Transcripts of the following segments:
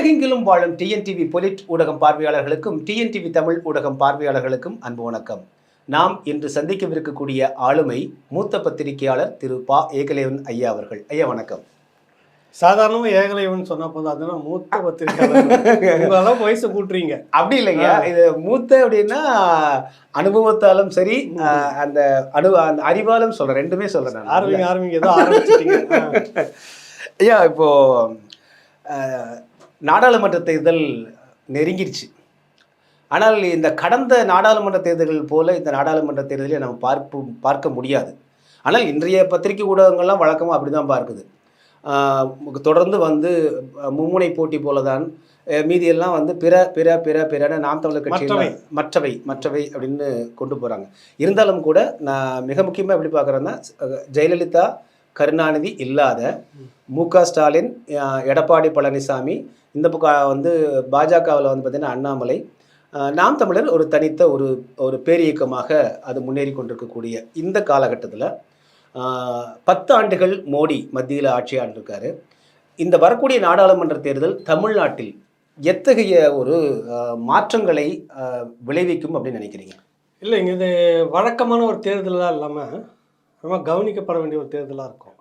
உலகெங்கிலும் வாழும் டிஎன்டிவி பொலிட் ஊடகம் பார்வையாளர்களுக்கும் டிஎன்டிவி தமிழ் ஊடகம் பார்வையாளர்களுக்கும் அன்பு வணக்கம். நாம் இன்று சந்திக்கவிருக்கக்கூடிய ஆளுமை மூத்த பத்திரிகையாளர் திரு பா. ஏகலைவன் ஐயா அவர்கள். ஐயா வணக்கம். சாதாரணமாக ஏகலைவன் சொன்ன போது அதுனா மூத்த பத்திரிகையாளர் வயசு கூட்டுறீங்க அப்படி இல்லைங்க. இது மூத்த அப்படின்னா அனுபவத்தாலும் சரி, அந்த அந்த அறிவாலும் சொல்றேன், ரெண்டுமே சொல்றேன். ஆரம்பிங்க ஏதோ ஆரம்பிச்சிட்டீங்க. ஐயா, இப்போ நாடாளுமன்ற தேர்தல் நெருங்கிடுச்சு. ஆனால் இந்த கடந்த நாடாளுமன்ற தேர்தல்கள் போல இந்த நாடாளுமன்ற தேர்தலை நம்ம பார்க்க முடியாது. ஆனால் இன்றைய பத்திரிகை ஊடகங்கள்லாம் வழக்கமாக அப்படி தான் பார்க்குது. தொடர்ந்து மும்முனை போட்டி போல தான் மீதியெல்லாம் பிற நாம் தமிழர் கட்சி மற்றவை அப்படின்னு கொண்டு போகிறாங்க. இருந்தாலும் கூட நான் மிக முக்கியமாக எப்படி பார்க்குறேன்னா, ஜெயலலிதா கருணாநிதி இல்லாத மு.க. ஸ்டாலின், எடப்பாடி பழனிசாமி, இந்த பக்கம் பாஜகவில் பார்த்திங்கன்னா அண்ணாமலை, நாம் தமிழர் ஒரு தனித்த ஒரு பேரியக்கமாக அது முன்னேறி கொண்டிருக்கக்கூடிய இந்த காலகட்டத்தில் 10 ஆண்டுகள் மோடி மத்தியில் ஆட்சி ஆண்டிருக்காரு. இந்த வரக்கூடிய நாடாளுமன்ற தேர்தல் தமிழ்நாட்டில் எத்தகைய ஒரு மாற்றங்களை விளைவிக்கும் அப்படின்னு நினைக்கிறீங்க? இல்லைங்க, இது வழக்கமான ஒரு தேர்தலாக இல்லாமல் ரொம்ப கவனிக்கப்பட வேண்டிய ஒரு தேர்தலாக இருக்கும்.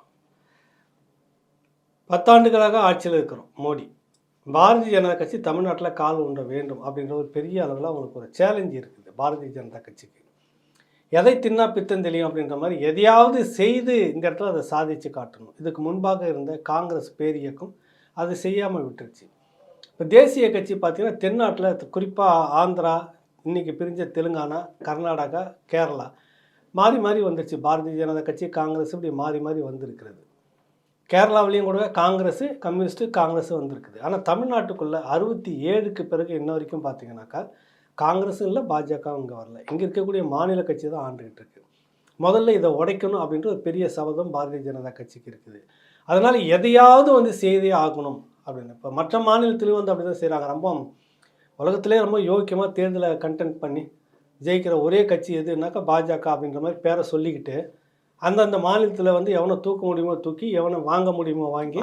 10 ஆண்டுகளாக ஆட்சியில் இருக்கிறோம் மோடி. பாரதிய ஜனதா கட்சி தமிழ்நாட்டில் கால் ஊன்ற வேண்டும் அப்படின்ற ஒரு பெரிய அளவில் அவங்களுக்கு ஒரு சேலஞ்சு இருக்குது. பாரதிய ஜனதா கட்சிக்கு எதை தின்னா பித்தம் தெரியும் அப்படின்ற மாதிரி எதையாவது செய்து இந்த இடத்துல அதை சாதித்து காட்டணும். இதுக்கு முன்பாக இருந்த காங்கிரஸ் பேரியக்கம் அது செய்யாமல் விட்டுருச்சு. இப்போ தேசிய கட்சி பார்த்திங்கன்னா தென்னாட்டில் குறிப்பாக ஆந்திரா, இன்றைக்கி பிரிஞ்ச தெலுங்கானா, கர்நாடகா, கேரளா மாறி மாறி வந்துருச்சு. பாரதிய ஜனதா கட்சி காங்கிரஸ் இப்படி மாறி மாறி வந்திருக்கிறது. கேரளாவிலையும் கூட காங்கிரஸு, கம்யூனிஸ்ட்டு, காங்கிரஸ் வந்திருக்குது. ஆனால் தமிழ்நாட்டுக்குள்ளே 67க்கு பிறகு இன்ன வரைக்கும் பார்த்தீங்கன்னாக்கா காங்கிரஸும் இல்லை, பாஜகவும் இங்கே வரல. இங்கே இருக்கக்கூடிய மாநில கட்சி தான் ஆண்டுகிட்டு இருக்கு. முதல்ல இதை உடைக்கணும் அப்படின்ற ஒரு பெரிய சபதம் பாரதிய ஜனதா கட்சிக்கு இருக்குது. அதனால் எதையாவது செய்தே ஆகணும் அப்படின்னு. இப்போ மற்ற மாநிலத்திலையும் அப்படி தான் செய்கிறாங்க. ரொம்ப உலகத்திலே ரொம்ப யோக்கியமாக தேர்தலை கண்டென்ட் பண்ணி ஜெயிக்கிற ஒரே கட்சி எதுனாக்கா பாஜக அப்படின்ற மாதிரி பேரை சொல்லிக்கிட்டு அந்தந்த மாநிலத்தில் எவனை தூக்க முடியுமோ தூக்கி, எவனை வாங்க முடியுமோ வாங்கி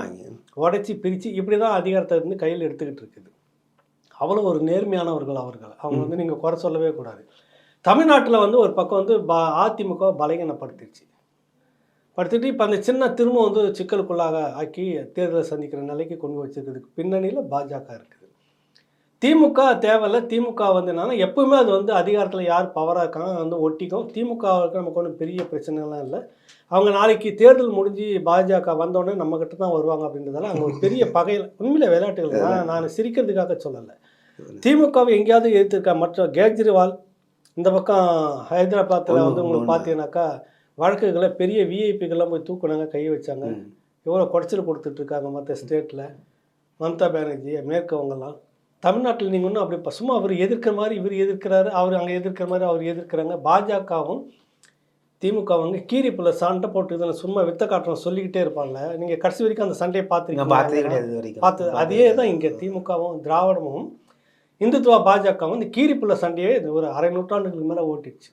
உடைச்சி பிரித்து இப்படி தான் அதிகாரத்தை கையில் எடுத்துக்கிட்டு இருக்குது. அவ்வளோ ஒரு நேர்மையானவர்கள் அவர்கள். அவங்க நீங்கள் குறை சொல்லவே கூடாது. தமிழ்நாட்டில் ஒரு பக்கம் அதிமுக பலகீனப்படுத்திடுச்சு. இப்போ அந்த சின்ன திரும்ப சிக்கலுக்குள்ளாக ஆக்கி தேர்தலை சந்திக்கிற நிலைக்கு கொண்டு வச்சிருக்கிறதுக்கு பின்னணியில் பாஜக இருக்குது. திமுக தேவையில்லை. திமுக என்னன்னா எப்பவுமே அது அதிகாரத்தில் யார் பவராக இருக்காங்க ஒட்டிக்கும். திமுகவுக்கு நமக்கு ஒன்றும் பெரிய பிரச்சனைலாம் இல்லை. அவங்க நாளைக்கு தேர்தல் முடிஞ்சு பாஜக வந்தோடனே நம்மக்கிட்ட தான் வருவாங்க அப்படின்றதால அங்கே ஒரு பெரிய பகையில் உண்மையில விளையாட்டுகள் தான். நான் சிரிக்கிறதுக்காக சொல்லலை. திமுகவை எங்கேயாவது எதிர்த்திருக்கா? மற்ற கேஜ்ரிவால் இந்த பக்கம் ஹைதராபாத்தில் உங்களுக்கு பார்த்தீங்கன்னாக்கா வழக்குகளை பெரிய விஐபிகள்லாம் போய் தூக்குனாங்க, கை வச்சாங்க. எவ்வளோ குடைச்சல் கொடுத்துட்ருக்காங்க மற்ற ஸ்டேட்டில். மம்தா பானர்ஜி, மேற்கவங்கெல்லாம். தமிழ்நாட்டில் நீங்கள் ஒன்றும் அப்படி சும்மா அவர் எதிர்க்கிற மாதிரி இவர் எதிர்க்கிறாரு, அவர் அங்கே எதிர்க்கிற மாதிரி அவர் எதிர்க்கிறாங்க. பாஜகவும் திமுகவும் கீரிப்புள்ள சண்டை போட்டு சும்மா வித்த காட்டுறோம் சொல்லிக்கிட்டே இருப்பாங்க. நீங்கள் கடைசி வரைக்கும் அந்த சண்டையை பார்த்து அதே தான் இங்கே திமுகவும் திராவிடமும் இந்துத்துவா பாஜகவும் இந்த கீரிப்புள்ள சண்டையே ஒரு அரை நூற்றாண்டுகளுக்கு மேலே ஓட்டிடுச்சு.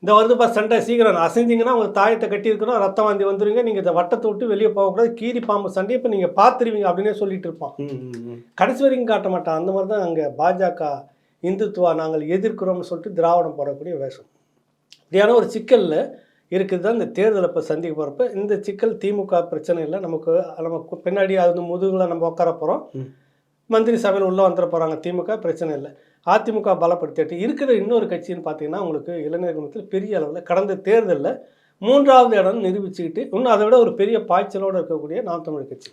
இந்த வருதுப்பா சண்டை சீக்கிரம் அசைஞ்சிங்கன்னா அவங்க தாயத்தை கட்டியிருக்கணும், ரத்தம் வாந்தி வந்துருங்க, நீங்கள் இந்த வட்டத்தை விட்டு வெளியே போகக்கூடாது, கீரி பாம்பு சண்டையை இப்போ நீங்கள் பார்த்துருவீங்க அப்படின்னே சொல்லிட்டு இருப்பான். கடைசி வரைக்கும் காட்ட மாட்டான். அந்த மாதிரி தான் அங்கே பாஜக இந்துத்துவா நாங்கள் எதிர்க்கிறோம்னு சொல்லிட்டு திராவிடம் போடக்கூடிய வேஷம். இப்படியான ஒரு சிக்கலில் இருக்குது தான் இந்த தேர்தலை இப்போ சந்திக்க போகிறப்ப. இந்த சிக்கல் திமுக பிரச்சனை இல்லை. நமக்கு பின்னாடி முதுகில் நம்ம உட்கார போகிறோம். மந்திரி சபையில் உள்ளே வந்துட போகிறாங்க. திமுக பிரச்சனை இல்லை. அதிமுக பலப்படுத்திட்டு இருக்கிற இன்னொரு கட்சின்னு பார்த்தீங்கன்னா உங்களுக்கு இளைஞர் குணத்தில் பெரிய அளவில் கடந்த தேர்தலில் 3வது இடம் நிரூபிச்சுக்கிட்டு இன்னும் அதை விட ஒரு பெரிய பாய்ச்சலோடு இருக்கக்கூடிய நாம் தமிழர் கட்சி.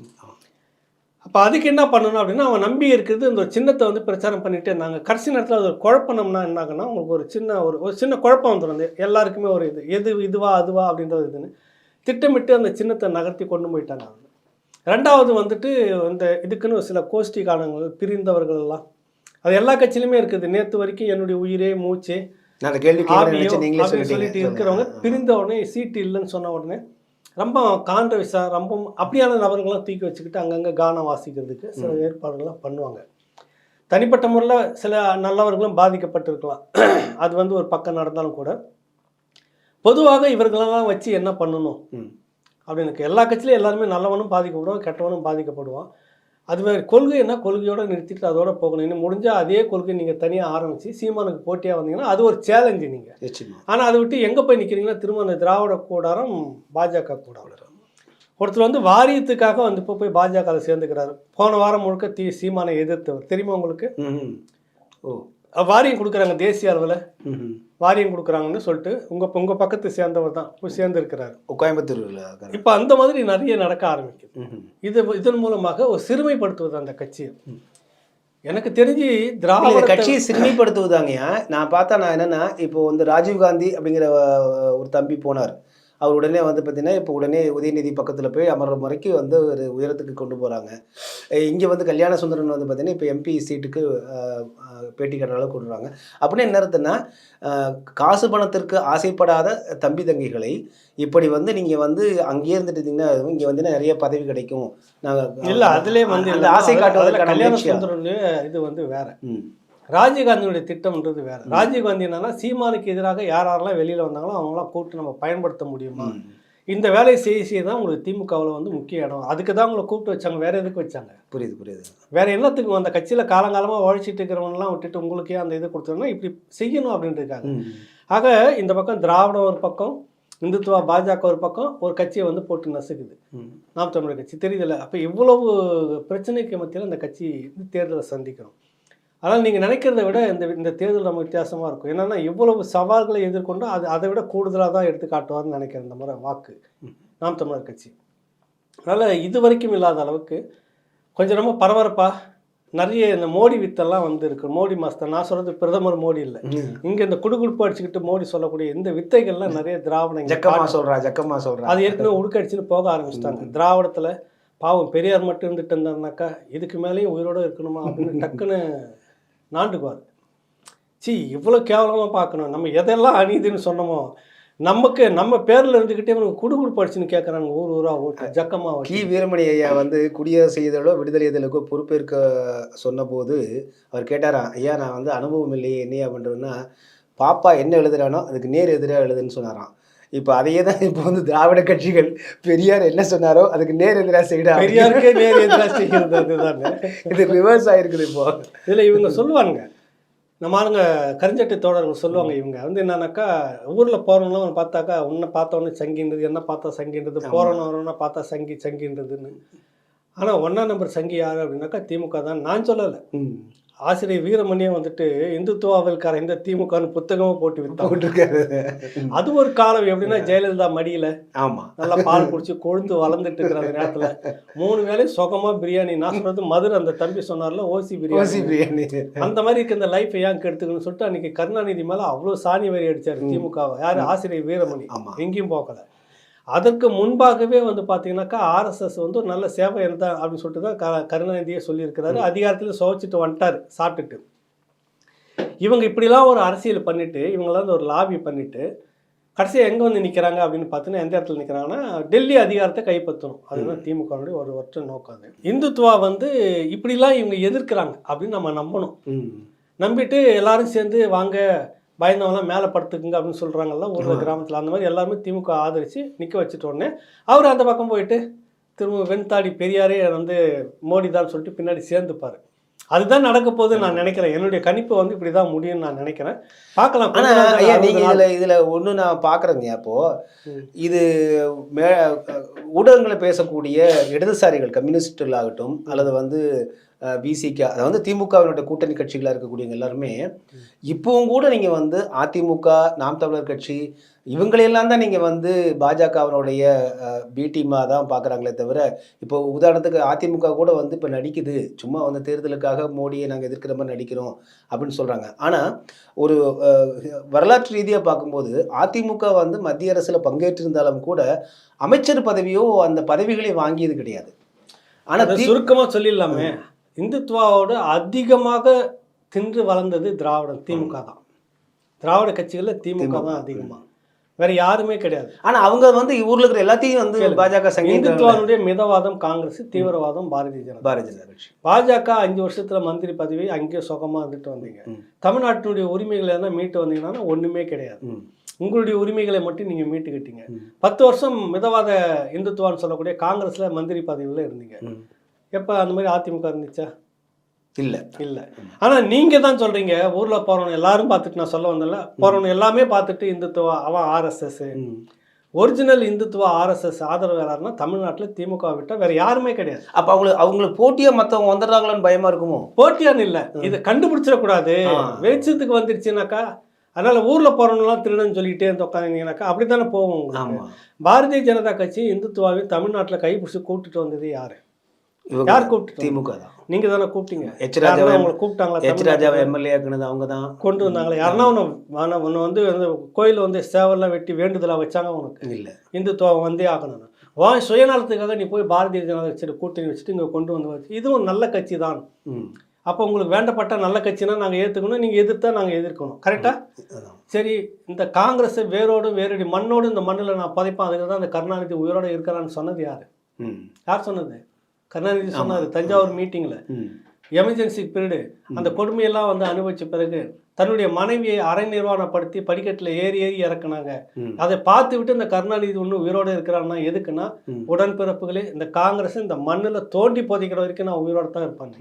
அப்போ அதுக்கு என்ன பண்ணணும் அப்படின்னா, அவன் நம்பி இருக்கிறது இந்த சின்னத்தை பிரச்சாரம் பண்ணிகிட்டே இருந்தாங்க. கடைசி நேரத்தில் அது ஒரு குழப்பம்னா என்னாங்கன்னா உங்களுக்கு ஒரு சின்ன குழப்பம் வந்துடும். எல்லாருக்குமே ஒரு இதுவா அதுவா அப்படின்ற ஒரு இதுன்னு திட்டமிட்டு அந்த சின்னத்தை நகர்த்தி கொண்டு போயிட்டாங்க. 2வது இந்த இதுக்குன்னு சில கோஷ்டி காலங்கள் பிரிந்தவர்கள் எல்லாம் அது எல்லா கட்சியிலுமே இருக்குது. நேற்று வரைக்கும் என்னுடைய உயிரே மூச்சே அப்படின்னு சொல்லிட்டு இருக்கிறவங்க பிரிந்த உடனே சீட்டு இல்லைன்னு சொன்ன உடனே ரொம்ப கான்ட்ரவர்ஸா ரொம்ப அப்படியான நபர்கள்லாம் தூக்கி வச்சுக்கிட்டு அங்கங்கே கானம் வாசிக்கிறதுக்கு சில ஏற்பாடுகள்லாம் பண்ணுவாங்க. தனிப்பட்ட முறையில் சில நல்லவர்களும் பாதிக்கப்பட்டிருக்கலாம். அது ஒரு பக்கம் நடந்தாலும் கூட பொதுவாக இவர்களெல்லாம் வச்சு என்ன பண்ணணும் அப்படின்னு எல்லா கட்சியிலும் எல்லாருமே நல்லவனும் பாதிக்கப்படுவான், கெட்டவனும் பாதிக்கப்படுவான். அது கொள்கைன்னா கொள்கையோடு நிறுத்திட்டு அதோட போகணும். இன்னும் முடிஞ்சால் அதே கொள்கை நீங்கள் தனியாக ஆரம்பித்து சீமானுக்கு போட்டியாக வந்தீங்கன்னா அது ஒரு சேலஞ்சு நீங்கள். நிச்சயமா. ஆனால் அதை விட்டு எங்கே போய் நிற்கிறீங்கன்னா திரும்ப அந்த திராவிட கூடாரம் பாஜக கூடாரம். ஒருத்தர் வந்து வாரியத்துக்காக வந்து இப்போ போய் பாஜகவில் சேர்ந்துக்கிறாரு. போன வாரம் முழுக்க சீமானை எதிர்த்தவர் தெரியுமா உங்களுக்கு? ஓ, வாரியம் கொடுக்குறாங்க தேசிய அளவில் வாரியம் கொடுக்குறாங்கன்னு சொல்லிட்டு உங்கள் பக்கத்து சேர்ந்தவர் தான் போய் சேர்ந்துருக்கிறாரு கோயம்புத்தூர்ல. இப்போ அந்த மாதிரி நிறைய நடக்க ஆரம்பிக்குது. இதன் மூலமாக ஒரு சிறுமைப்படுத்துவது அந்த கட்சியை. எனக்கு தெரிஞ்சு திராவிட கட்சியை சிறுமைப்படுத்துவதாங்கய்யா. நான் பார்த்தா நான் என்னன்னா, இப்போ வந்து ராஜீவ்காந்தி அப்படிங்கிற ஒரு தம்பி போனார். அவர் உடனே வந்து பார்த்தீங்கன்னா இப்போ உடனே உதயநிதி பக்கத்தில் போய் அமர்ற முறைக்கு வந்து ஒரு உயரத்துக்கு கொண்டு போகிறாங்க. இங்கே வந்து கல்யாண சுந்தரன் வந்து பார்த்தீங்கன்னா இப்போ எம்பி சீட்டுக்கு பேட்டி கட்டுற அளவுக்கு கொண்டுறாங்க. அப்படின்னு என்ன அர்த்தம்னா, காசு பணத்திற்கு ஆசைப்படாத தம்பி தங்கிகளை இப்படி வந்து நீங்கள் வந்து அங்கேயே இருந்துட்டீங்கன்னா இங்கே வந்து நிறைய பதவி கிடைக்கும் நாங்கள் இல்லை அதுலேயே வந்து அந்த ஆசை காட்டுவதில் கல்யாண சுந்தரன் இது வந்து வேற. ராஜீவ்காந்தியுடைய திட்டம்ன்றது வேற. ராஜீவ்காந்தி என்னன்னா சீமானுக்கு எதிராக யாரெல்லாம் வெளியில் வந்தாங்களோ அவங்களாம் கூப்பிட்டு நம்ம பயன்படுத்த முடியுமா, இந்த வேலையை செய்ய தான் உங்களுக்கு திமுகவில் வந்து முக்கிய இடம். அதுக்கு தான் உங்களை கூப்பிட்டு வச்சாங்க. வேற எதுக்கு வச்சாங்க? புரியுது. வேற என்னத்துக்கு அந்த கட்சியில் காலங்காலமாக உழைச்சிட்டு இருக்கிறவங்கலாம் விட்டுட்டு உங்களுக்கே அந்த இது கொடுத்தோம்னா இப்படி செய்யணும் அப்படின்ட்டுருக்காங்க. ஆக இந்த பக்கம் திராவிடம் ஒரு பக்கம், இந்துத்துவா பாஜக ஒரு பக்கம், ஒரு கட்சியை வந்து போட்டு நசுக்குது நாம் தமிழர் கட்சி. தெரியுதுல்ல? அப்போ இவ்வளவு பிரச்சனைக்கு மத்தியில் இந்த கட்சி தேர்தலை சந்திக்கணும். ஆனால் நீங்கள் நினைக்கிறத விட இந்த தேர்தல் நம்ம வித்தியாசமாக இருக்கும். என்னென்னா இவ்வளவு சவால்களை எதிர்கொண்டு அதை விட கூடுதலாக தான் எடுத்து காட்டுவார்னு நினைக்கிறேன் இந்த முறை வாக்கு நாம் தமிழர் கட்சி. அதனால் இது வரைக்கும் இல்லாத அளவுக்கு கொஞ்சம் ரொம்ப பரபரப்பாக நிறைய இந்த மோடி வித்தெல்லாம் வந்து இருக்கு. மோடி மாஸ்டர், நான் சொல்கிறது பிரதமர் மோடி இல்லை, இங்கே இந்த குடுகுடுப்பு அடிச்சுக்கிட்டு மோடி சொல்லக்கூடிய இந்த வித்தைகள்லாம் நிறைய திராவிடம் ஜக்கமாக சொல்கிறேன். அது ஏற்கனவே உடுக்கடிச்சுன்னு போக ஆரம்பிச்சிட்டாங்க. திராவிடத்தில் பாவம் பெரியார் மட்டும் இருந்துட்டு இருந்தாருனாக்கா இதுக்கு மேலேயும் உயிரோடு இருக்கணுமா அப்படின்னு டக்குன்னு நாண்டுக்குவார். இவ்வளோ கேவலமாக பார்க்கணும். நம்ம எதெல்லாம் அநீதின்னு சொன்னோமோ நம்ம பேரில் இருந்துக்கிட்டே இவங்க குடுகுடுப்பு அடிச்சுன்னு கேட்குறாங்க ஊராக ஓட்டு ஜக்கமாக. வீரமணி ஐயா வந்து குடியரசு இதழோ விடுதலை இதழுக்கோ பொறுப்பேற்க சொன்னபோது அவர் கேட்டாராம், ஐயா நான் வந்து அனுபவம் இல்லையே என்னையா பண்ணுறதுன்னா, பாப்பா என்ன எழுதுறானோ அதுக்கு நேர் எதிராக எழுதுன்னு சொன்னாராம். இப்போ அதையே தான் இப்போ வந்து திராவிட கட்சிகள் பெரியார் என்ன சொன்னாரோ அதுக்கு நேர் எதிராக செய்யறா. பெரியாருக்கே நேர் எதிராக செய்கிறது அதுதானே. இது ரிவர்ஸ் ஆகிருக்குது இப்போ. இதில் இவங்க சொல்லுவாங்க, நம்ம ஆளுங்க கரிஞ்சட்டை தோழர்கள் சொல்லுவாங்க, இவங்க வந்து என்னன்னாக்கா ஊரில் போகிறவங்களாம் பார்த்தாக்கா உன்னை பார்த்தவொன்னே சங்கின்றது, என்ன பார்த்தா சங்கின்றது, போகிறவனா பார்த்தா சங்கின்றதுன்னு. ஆனால் 1ஆம் நம்பர் சங்கி யார் அப்படின்னாக்கா திமுக தான். நான் சொல்லலை, ஆசிரியர் வீரமணியே வந்துட்டு இந்துத்துவாவிற்கார இந்த திமுகன்னு புத்தகமாக போட்டு விட்டாங்க. அது ஒரு காலம். எப்படின்னா ஜெயலலிதா மடியில் நல்லா பால் குடிச்சு கொழுந்து வளர்ந்துட்டு இருக்கிற அந்த நேரத்தில் 3 வேளையும் சுகமாக பிரியாணி. நான் சொல்றது மதுரை அந்த தம்பி சொன்னார்ல ஓசி பிரியாணி, அந்த மாதிரி இருக்க இந்த லைஃப் ஏன் கெடுத்துக்கணும்னு சொல்லிட்டு அன்னைக்கு கருணாநிதி மேலே அவ்வளோ சாணி வரி அடிச்சார் திமுகவை. யார்? ஆசிரியர் வீரமணி. எங்கேயும் போகலை. அதற்கு முன்பாகவே வந்து பார்த்தீங்கன்னாக்கா ஆர்எஸ்எஸ் வந்து ஒரு நல்ல சேவை இருந்தா அப்படின்னு சொல்லிட்டு தான் கருணாநிதியே சொல்லியிருக்கிறாரு. அதிகாரத்தில் சுவைச்சிட்டு வந்துட்டார் சாப்பிட்டுட்டு. இவங்க இப்படிலாம் ஒரு அரசியல் பண்ணிட்டு இவங்களாம் ஒரு லாபி பண்ணிட்டு கடைசியாக எங்கே வந்து நிற்கிறாங்க அப்படின்னு பார்த்தீங்கன்னா எந்த இடத்துல நிற்கிறாங்கன்னா டெல்லி அதிகாரத்தை கைப்பற்றணும். அதுதான் திமுகவுடைய ஒரு ஒற்றை நோக்கம். அது இந்துத்துவா வந்து இப்படிலாம் இவங்க எதிர்க்கிறாங்க அப்படின்னு நம்ம நம்பணும். நம்பிட்டு எல்லாரும் சேர்ந்து வாங்க பயந்தவங்களாம் மேலே படுத்துக்குங்க அப்படின்னு சொல்கிறாங்கல்ல ஒரு கிராமத்தில், அந்த மாதிரி எல்லாருமே திமுக ஆதரித்து நிற்க வச்சுட்டு உடனே அவர் அந்த பக்கம் போயிட்டு திரும்ப வெண்தாடி பெரியாரே வந்து மோடி தான் சொல்லிட்டு பின்னாடி சேர்ந்துப்பார். அதுதான் நடக்க போகுதுன்னு நான் நினைக்கிறேன். என்னுடைய கணிப்பு வந்து இப்படி தான் முடியும்னு நான் நினைக்கிறேன். பார்க்கலாம். ஆனால் ஐயா நீங்கள் இதில் ஒன்று நான் பார்க்குறேங்க. அப்போது இது ஊடகங்களை பேசக்கூடிய இடதுசாரிகள் கம்யூனிஸ்டுகளாகட்டும் அல்லது வந்து பிசிகா, அதை வந்து திமுகவினுடைய கூட்டணி கட்சிகளாக இருக்கக்கூடியவங்க எல்லாருமே இப்போவும் கூட நீங்கள் வந்து அதிமுக, நாம் தமிழர் கட்சி இவங்களையெல்லாம் தான் நீங்கள் வந்து பாஜகவினுடைய பி டீமாக தான் பார்க்குறாங்களே தவிர, இப்போ உதாரணத்துக்கு அதிமுக கூட வந்து இப்போ நடிக்குது, சும்மா வந்து தேர்தலுக்காக மோடியை நாங்கள் எதிர்க்கிற மாதிரி நடிக்கிறோம் அப்படின்னு சொல்கிறாங்க. ஆனால் ஒரு வரலாற்று ரீதியாக பார்க்கும்போது அதிமுக வந்து மத்திய அரசில் பங்கேற்றிருந்தாலும் கூட அமைச்சர் பதவியோ அந்த பதவிகளை வாங்கியது கிடையாது. ஆனால் சுருக்கமாக சொல்லிடலாமே, இந்துத்துவாவோடு அதிகமாக தின்று வளர்ந்தது திமுக தான். திராவிட கட்சிகளில் திமுக தான் அதிகமாக, வேற யாருமே கிடையாது. ஆனால் அவங்க வந்து ஊரில் இருக்கிற எல்லாத்தையும் வந்து பாஜக இந்துத்துவாவுடைய மிதவாதம் காங்கிரஸ், தீவிரவாதம் பாரதிய ஜனதா கட்சி. பாஜக 5 வருஷத்துல மந்திரி பதவி அங்கேயே சுகமா இருந்துட்டு வந்தீங்க. தமிழ்நாட்டினுடைய உரிமைகளை எல்லாம் மீட்டு வந்தீங்கன்னா ஒண்ணுமே கிடையாது. உங்களுடைய உரிமைகளை மட்டும் நீங்க மீட்டுக்கிட்டீங்க. 10 வருஷம் மிதவாத இந்துத்துவான்னு சொல்லக்கூடிய காங்கிரஸ்ல மந்திரி பதவியில் இருந்தீங்க. எப்போ அந்த மாதிரி அதிமுக இருந்துச்சா? இல்லை இல்லை. ஆனால் நீங்கள் தான் சொல்கிறீங்க ஊரில் போகிறவங்க எல்லாரும் பார்த்துட்டு, நான் சொல்ல வந்தல, போகிறவங்க எல்லாமே பார்த்துட்டு இந்துத்துவா அவன் ஆர்எஸ்எஸ், ஒரிஜினல் இந்துத்துவா ஆர்எஸ்எஸ் ஆதரவாளர்னா தமிழ்நாட்டில் திமுக விட்டால் வேற யாருமே கிடையாது. அப்போ அவங்களுக்கு போட்டியாக மற்றவங்க வந்துடுறாங்களான்னு பயமா இருக்குமோ? போட்டியான்னு இல்லை, இதை கண்டுபிடிச்சிடக்கூடாது. வெளிச்சத்துக்கு வந்துருச்சுனாக்கா, அதனால ஊரில் போகிறவங்களாம் திருடன்னு சொல்லிக்கிட்டே இருந்து உட்காந்தீங்கன்னாக்கா அப்படி தானே போவோம் உங்களுக்கு. பாரதிய ஜனதா கட்சி இந்துத்துவாவை தமிழ்நாட்டில் கைப்பிடிச்சு கூப்பிட்டுட்டு வந்தது யாரு? யார் கூப்பிட்டு? திமுக தான். நீங்க தானே கூப்பிட்டீங்க. எச் ராஜாவை உங்களை கூப்பிட்டாங்களா? எச் ராஜாவை எம்எல்ஏ ஆக்குனது அவங்க தான் கொண்டு வந்தாங்களா? யாருன்னா ஒன்று வந்து கோயிலில் வந்து சேவல்லாம் வெட்டி வேண்டுதலாக வச்சாங்க உனக்கு? இல்லை, இந்துத்துவம் வந்தே ஆகணும். சுயநலத்துக்காக நீ போய் பாரதிய ஜனதா கட்சியோட கூட்டணி வச்சுட்டு இங்கே கொண்டு வந்து வச்சு, இதுவும் நல்ல கட்சி தான். அப்போ உங்களுக்கு வேண்டப்பட்ட நல்ல கட்சினா நாங்கள் ஏற்றுக்கணும், நீங்கள் எதிர்த்தா நாங்கள் எதிர்க்கணும். கரெக்டாக? சரி, இந்த காங்கிரஸை வேரோடும் வேரடி மண்ணோடு இந்த மண்ணில் நான் புதைப்பேன், அதுக்கு தான் அந்த கருணாநிதி உயிரோடு இருக்கிறான்னு சொன்னது யார்? யார் சொன்னது? கருணாநிதி சொன்னார் தஞ்சாவூர் மீட்டிங்கில். எமர்ஜென்சி பீரியடு அந்த கொடுமையெல்லாம் வந்து அனுபவிச்ச பிறகு தன்னுடைய மனைவியை அரை நிர்வாணப்படுத்தி படிக்கட்டில் ஏறி இறக்குனாங்க. அதை பார்த்து விட்டு இந்த கருணாநிதி ஒன்றும் உயிரோடு இருக்கிறான்னா எதுக்குன்னா, உடன்பிறப்புகளே இந்த காங்கிரஸ் இந்த மண்ணில் தோண்டி புதைக்கிற வரைக்கும் நான் உயிரோடு தான் இருப்பாங்க.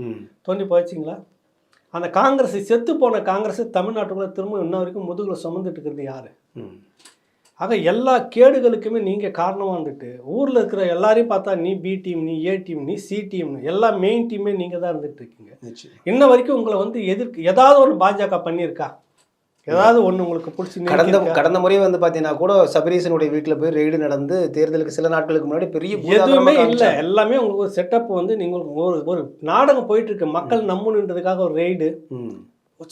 தோண்டி புதைச்சிங்களா? அந்த காங்கிரஸ் செத்து போன காங்கிரஸ் தமிழ்நாட்டுக்குள்ளே திரும்ப இன்ன வரைக்கும் முதுகில் சுமந்துட்டு இருக்கிறது யாரு? ஆக எல்லா கேடுகளுக்குமே நீங்கள் காரணமாக வந்துட்டு ஊரில் இருக்கிற எல்லாரையும் பார்த்தா நீ பி டீம், நீ ஏ டீம், நீ சி டீம், எல்லா மெயின் டீமே நீங்கள் தான் இருந்துட்டு இருக்கீங்க. இன்ன வரைக்கும் உங்களை வந்து ஏதாவது ஒரு பாஜக பண்ணியிருக்கா? ஏதாவது ஒன்று உங்களுக்கு பிடிச்சி? கடந்த முறை வந்து பார்த்தீங்கன்னா கூட சபரீசனுடைய வீட்டில் போய் ரெய்டு நடந்து தேர்தலுக்கு சில நாட்களுக்கு முன்னாடி பெரிய எதுவுமே இல்லை. எல்லாமே உங்களுக்கு ஒரு செட்டப் வந்து நீங்கள் ஒரு நாடகம் போயிட்டு இருக்கு. மக்கள் நம்பணுன்றதுக்காக ஒரு ரெய்டு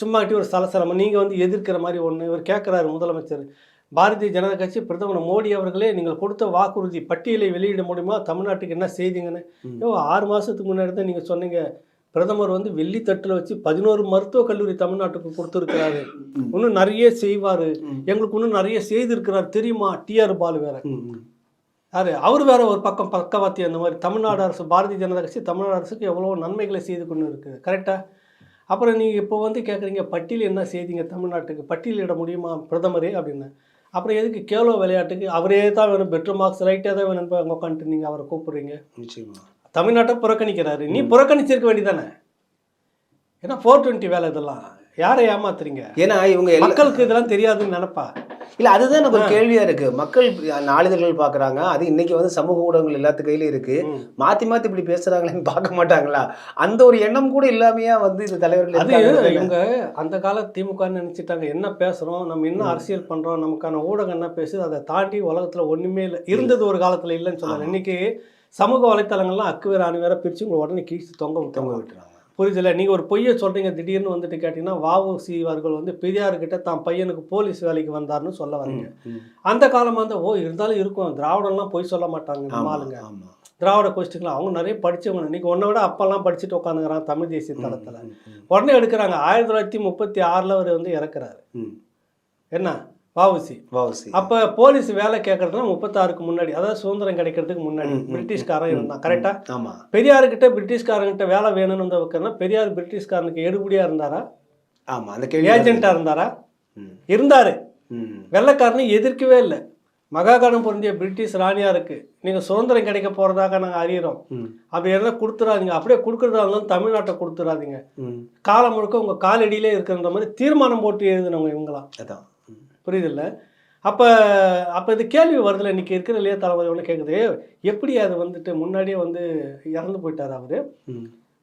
சும்மாட்டி ஒரு சலசலமாக நீங்கள் வந்து எதிர்க்கிற மாதிரி ஒன்று இவர் கேட்குறாரு முதலமைச்சர். பாரதிய ஜனதா கட்சி பிரதமர் மோடி அவர்களே நீங்கள் கொடுத்த வாக்குறுதி பட்டியலை வெளியிட முடியுமா? தமிழ்நாட்டுக்கு என்ன செய்திங்கன்னு 6 மாதத்துக்கு முன்னாடி தான் நீங்கள் சொன்னீங்க. பிரதமர் வந்து வெள்ளி தட்டில் வச்சு 11 மருத்துவக் கல்லூரி தமிழ்நாட்டுக்கு கொடுத்துருக்கிறாரு, இன்னும் நிறைய செய்வார், எங்களுக்கு இன்னும் நிறைய செய்திருக்கிறார் தெரியுமா? டிஆர் பாலு வேற யாரு? அவர் வேற ஒரு பக்கம் பக்கவாத்தி. அந்த மாதிரி தமிழ்நாடு அரசு, பாரதிய ஜனதா கட்சி தமிழ்நாடு அரசுக்கு எவ்வளோ நன்மைகளை செய்து கொண்டு இருக்குது. கரெக்டாக? அப்புறம் நீங்கள் இப்போ வந்து கேட்குறீங்க பட்டியல் என்ன செய்திங்க தமிழ்நாட்டுக்கு, பட்டியலிட முடியுமா பிரதமரே அப்படின்னு. அப்புறம் எதுக்கு கேலோ விளையாட்டுக்கு அவரே தான் வேணும், பெட்ரூம் மார்க்ஸ் ரைட்டாக தான் வேணும், அங்கே உட்காந்துட்டு நீங்கள் அவரை கூப்பிடுறீங்க. நிச்சயமாக தமிழ்நாட்டை புறக்கணிக்கிறாரு. நீ புறக்கணிச்சிருக்க வேண்டியதானே? ஏன்னா 420 வேலை இதெல்லாம் யாரை ஏமாத்துறீங்க? ஏன்னா இவங்க மக்களுக்கு இதெல்லாம் தெரியாதுன்னு நினைப்பா? இல்லை, அதுதான் எனக்கு ஒரு கேள்வியாக இருக்குது. மக்கள் நாளிதழ்கள் பார்க்குறாங்க, அது இன்றைக்கி வந்து சமூக ஊடகங்கள் எல்லாத்து கையிலும் இருக்குது, மாற்றி மாற்றி இப்படி பேசுகிறாங்களேன்னு பார்க்க மாட்டாங்களா? அந்த ஒரு எண்ணம் கூட இல்லாமையா வந்து இந்த தலைவர்கள் அது இவங்க அந்த கால திமுகன்னு நினச்சிட்டாங்க. என்ன பேசுகிறோம், நம்ம என்ன அரசியல் பண்ணுறோம், நமக்கான ஊடகம் என்ன பேசுது, அதை தாண்டி உலகத்தில் ஒன்றுமே இல்லை. இருந்தது ஒரு காலத்தில் இல்லைன்னு சொன்னாங்க. இன்றைக்கி சமூக வலைத்தளங்கள்லாம் அக்கு வேறு அணு வேற பிரித்து உங்களை உடனே கீழ்ச்சி தொங்க விட்டுறாங்க. புரியுதில்ல? நீங்கள் ஒரு பொய்யை சொல்கிறீங்க, திடீர்னு வந்துட்டு கேட்டிங்கன்னா வஉசி அவர்கள் வந்து பெரியார்கிட்ட தான் பையனுக்கு போலீஸ் வேலைக்கு வந்தார்னு சொல்ல வரீங்க. அந்த காலமாக இருந்தால் இருந்தாலும் இருக்கும், திராவிடம்லாம் பொய் சொல்ல மாட்டாங்க நம்ம ஆளுங்க. திராவிட கோஷ்டிக்கலாம் அவங்க நிறைய படித்தவங்க. இன்றைக்கி ஒன்றை விட அப்பெல்லாம் படிச்சுட்டு உட்காந்துக்கிறான் தமிழ் தேசிய தளத்தில். உடனே எடுக்கிறாங்க. 1936 அவர் வந்து இறக்குறாரு. என்ன வஉசி. அப்போ போலீஸ் வேலை கேட்கறதுனா 36க்கு முன்னாடி, அதாவது சுதந்திரம் கிடைக்கிறதுக்கு முன்னாடி பிரிட்டிஷ்காரன் இருந்தான். கரெக்டா? ஆமாம். பெரியார்கிட்ட பிரிட்டிஷ்காரங்கிட்ட வேலை வேணும்னு வந்து வைக்கிறனா பெரியார் பிரிட்டிஷ்காரனுக்கு எடுபடியாக இருந்தாரா? ஆமாம். அந்த ஏஜென்ட்டாக இருந்தாரா? இருந்தார். வெள்ளைக்காரனை எதிர்க்கவே இல்லை. மகாகாலம் பொருந்திய பிரிட்டிஷ் ராணியாருக்கு நீங்கள் சுதந்திரம் கிடைக்க போகிறதாக நாங்கள் அறிகிறோம், அப்படி எல்லாம் கொடுத்துடாதீங்க, அப்படியே கொடுக்குறதா இருந்தாலும் தமிழ்நாட்டை கொடுத்துடாதீங்க, காலம் முழுக்க உங்கள் காலடியிலே இருக்கிற மாதிரி தீர்மானம் போட்டு எழுதினவங்க இவங்களாம். அதான் புரியுதில்ல? அப்போ இது கேள்வி வருதில்ல, இன்றைக்கி இருக்கிற இல்லையா தலைவர் ஒன்று கேட்குது, எப்படி அது வந்துட்டு முன்னாடியே வந்து இறந்து போயிட்டார்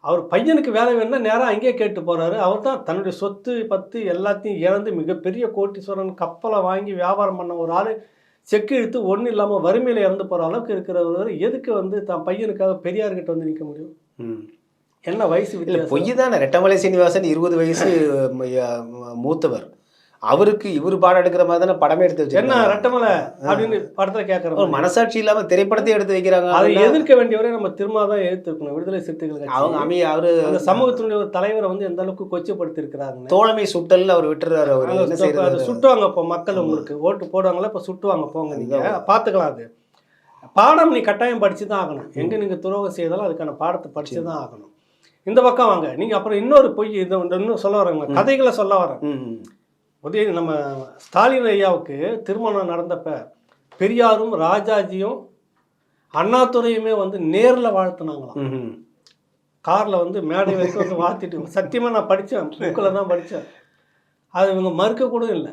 அவர் பையனுக்கு வேலை வேணும்னா நேராக அங்கேயே கேட்டு போகிறாரு. அவர் தான் தன்னுடைய சொத்து பத்து எல்லாத்தையும் இழந்து மிகப்பெரிய கோட்டீஸ்வரன் கப்பலை வாங்கி வியாபாரம் பண்ண ஒரு ஆள் செக்கு இழுத்து ஒன்றும் இல்லாமல் வறுமையில் இறந்து போகிற அளவுக்கு இருக்கிறவர் எதுக்கு வந்து தான் பையனுக்காக பெரியார்கிட்ட வந்து நிற்க முடியும்? என்ன வயசு இல்லை, பொய் தானே. ரெட்டமலை சீனிவாசன் 20 வயசு மூத்தவர், அவருக்கு இவர் பாடம் எடுக்கிற மாதிரி தானே படமே எடுத்து வச்சு என்ன ரெட்டமலை அப்படின்னு படத்துல கேட்கறோம். மனசாட்சி இல்லாம திரைப்படத்தை எடுத்து வைக்கிறாங்க. அதை எதிர்க்க வேண்டியவரை நம்ம திரும்ப தான் எதிர்த்துக்கணும். விடுதலை சிறுத்தைகள் அவங்க அவரு அந்த சமூகத்தினுடைய ஒரு தலைவரை வந்து எந்த அளவுக்கு கொச்சப்படுத்தி இருக்கிறாங்க. தோழமை சுட்டல் அவர் விட்டுறாரு. அவர் சுட்டுவாங்க. இப்போ மக்கள் உங்களுக்கு ஓட்டு போடுவாங்களா, இப்போ சுட்டுவாங்க, போங்க நீங்க பாத்துக்கலாம். அது பாடம் நீ கட்டாயம் படிச்சு தான் ஆகணும். எங்க நீங்க துரோகம் செய்தாலும் அதுக்கான பாடத்தை படிச்சு தான் ஆகணும். இந்த பக்கம் வாங்க நீங்க. அப்புறம் இன்னொரு பொய் இன்னும் சொல்ல வரேங்க, கதைகளை சொல்ல வரேன். உதய நம்ம ஸ்டாலின் ஐயாவுக்கு திருமணம் நடந்தப்ப பெரியாரும் ராஜாஜியும் அண்ணாதுரையுமே வந்து நேரில் வாழ்த்துனாங்களாம். காரில் வந்து மேடை வரைக்கும் வந்து வாத்திட்டு சத்தியமாக நான் படித்தேன், புக்கில் தான் படித்தேன். அது இவங்க மறுக்க கூட இல்லை.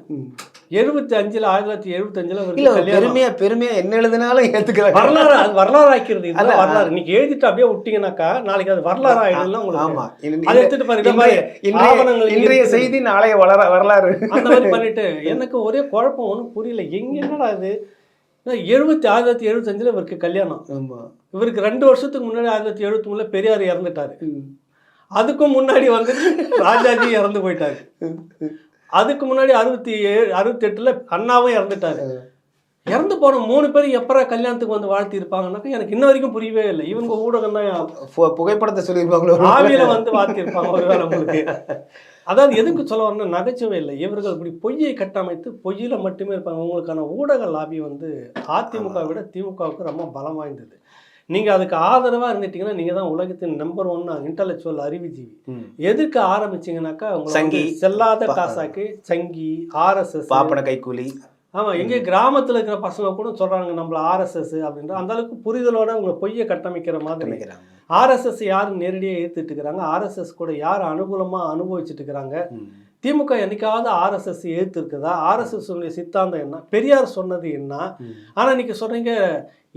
75ல் 1975ல் இல்ல பெருமையா என்ன எழுதினாலும் ஏத்துக்கிறாங்க. வரலாறு, அது வரலாறு ஆக்கிறது. இதுதான் வரலாறு. இன்னைக்கு எழுதிட்டு அப்படியே விட்டீங்கன்னாக்கா நாளைக்கு அது வரலாறு ஆயிடும்ல உங்களுக்கு. ஆமா, அதை எடுத்துட்டு பாருங்க, இந்த மாதிரி ஆவணங்கள் இன்றைய செய்தி நாளைய வரலாறு அந்த மாதிரி பண்ணிட்டு எனக்கு ஒரே குழப்பம், ஒன்றும் புரியல. என்னடா இது 1975ல் இவருக்கு கல்யாணம். இவருக்கு 2 வருஷத்துக்கு முன்னாடி 1973ல் பெரியார் இறந்துட்டாரு. அதுக்கும் முன்னாடி வந்துட்டு ராஜாஜி இறந்து போயிட்டாரு. அதுக்கு முன்னாடி 68ல் அண்ணாவும் இறந்துட்டாரு. இறந்து போன 3 பேர் எப்பரா கல்யாணத்துக்கு வந்து வாழ்த்தி இருப்பாங்கன்னாக்கா எனக்கு இன்ன வரைக்கும் புரியவே இல்லை. இவங்க ஊடகம் தான் புகைப்படத்தை சொல்லியிருப்பாங்களோ, ஆவியில வந்து வாழ்த்தி இருப்பாங்க ஒருவேளை உங்களுக்கு. அதாவது எதுக்கு சொல்ல வரணும், நகைச்சுவை இல்லை. இவர்கள் இப்படி பொய்யை கட்டமைத்து பொய்யில மட்டுமே இருப்பாங்க. உங்களுக்கான ஊடக லாபி வந்து அதிமுக விட திமுகவுக்கு ரொம்ப பலம் வாய்ந்தது. நீங்கள் அதுக்கு ஆதரவாக இருந்துட்டீங்கன்னா நீங்கள் தான் உலகத்தின் நம்பர் 1 இன்டலெக்சுவல் அறிவுஜீவி. எதுக்கு ஆரம்பிச்சிங்கனாக்கா உங்களுக்கு செல்லாத காசாக்கு சங்கி, ஆர்எஸ்எஸ், பாப்பன கைக்கூலி. ஆமாம், எங்கே கிராமத்தில் இருக்கிற பசங்க கூட சொல்கிறாங்க நம்மள ஆர்எஸ்எஸ் அப்படின்ற அந்த அளவுக்கு புரிதலோட உங்களை பொய்யை கட்டமைக்கிற மாதிரி. ஆர்எஸ்எஸ் யார் நேரடியாக ஏற்றுட்டு இருக்கிறாங்க, ஆர்எஸ்எஸ் கூட யார் அனுகூலமாக அனுபவிச்சுட்டு இருக்கிறாங்க. திமுக என்னைக்காவது ஆர்எஸ்எஸ் ஏற்று இருக்குதா? ஆர்எஸ்எஸ் சித்தாந்தம் என்ன, பெரியார் சொன்னது என்ன? ஆனால் இன்னைக்கு சொல்கிறீங்க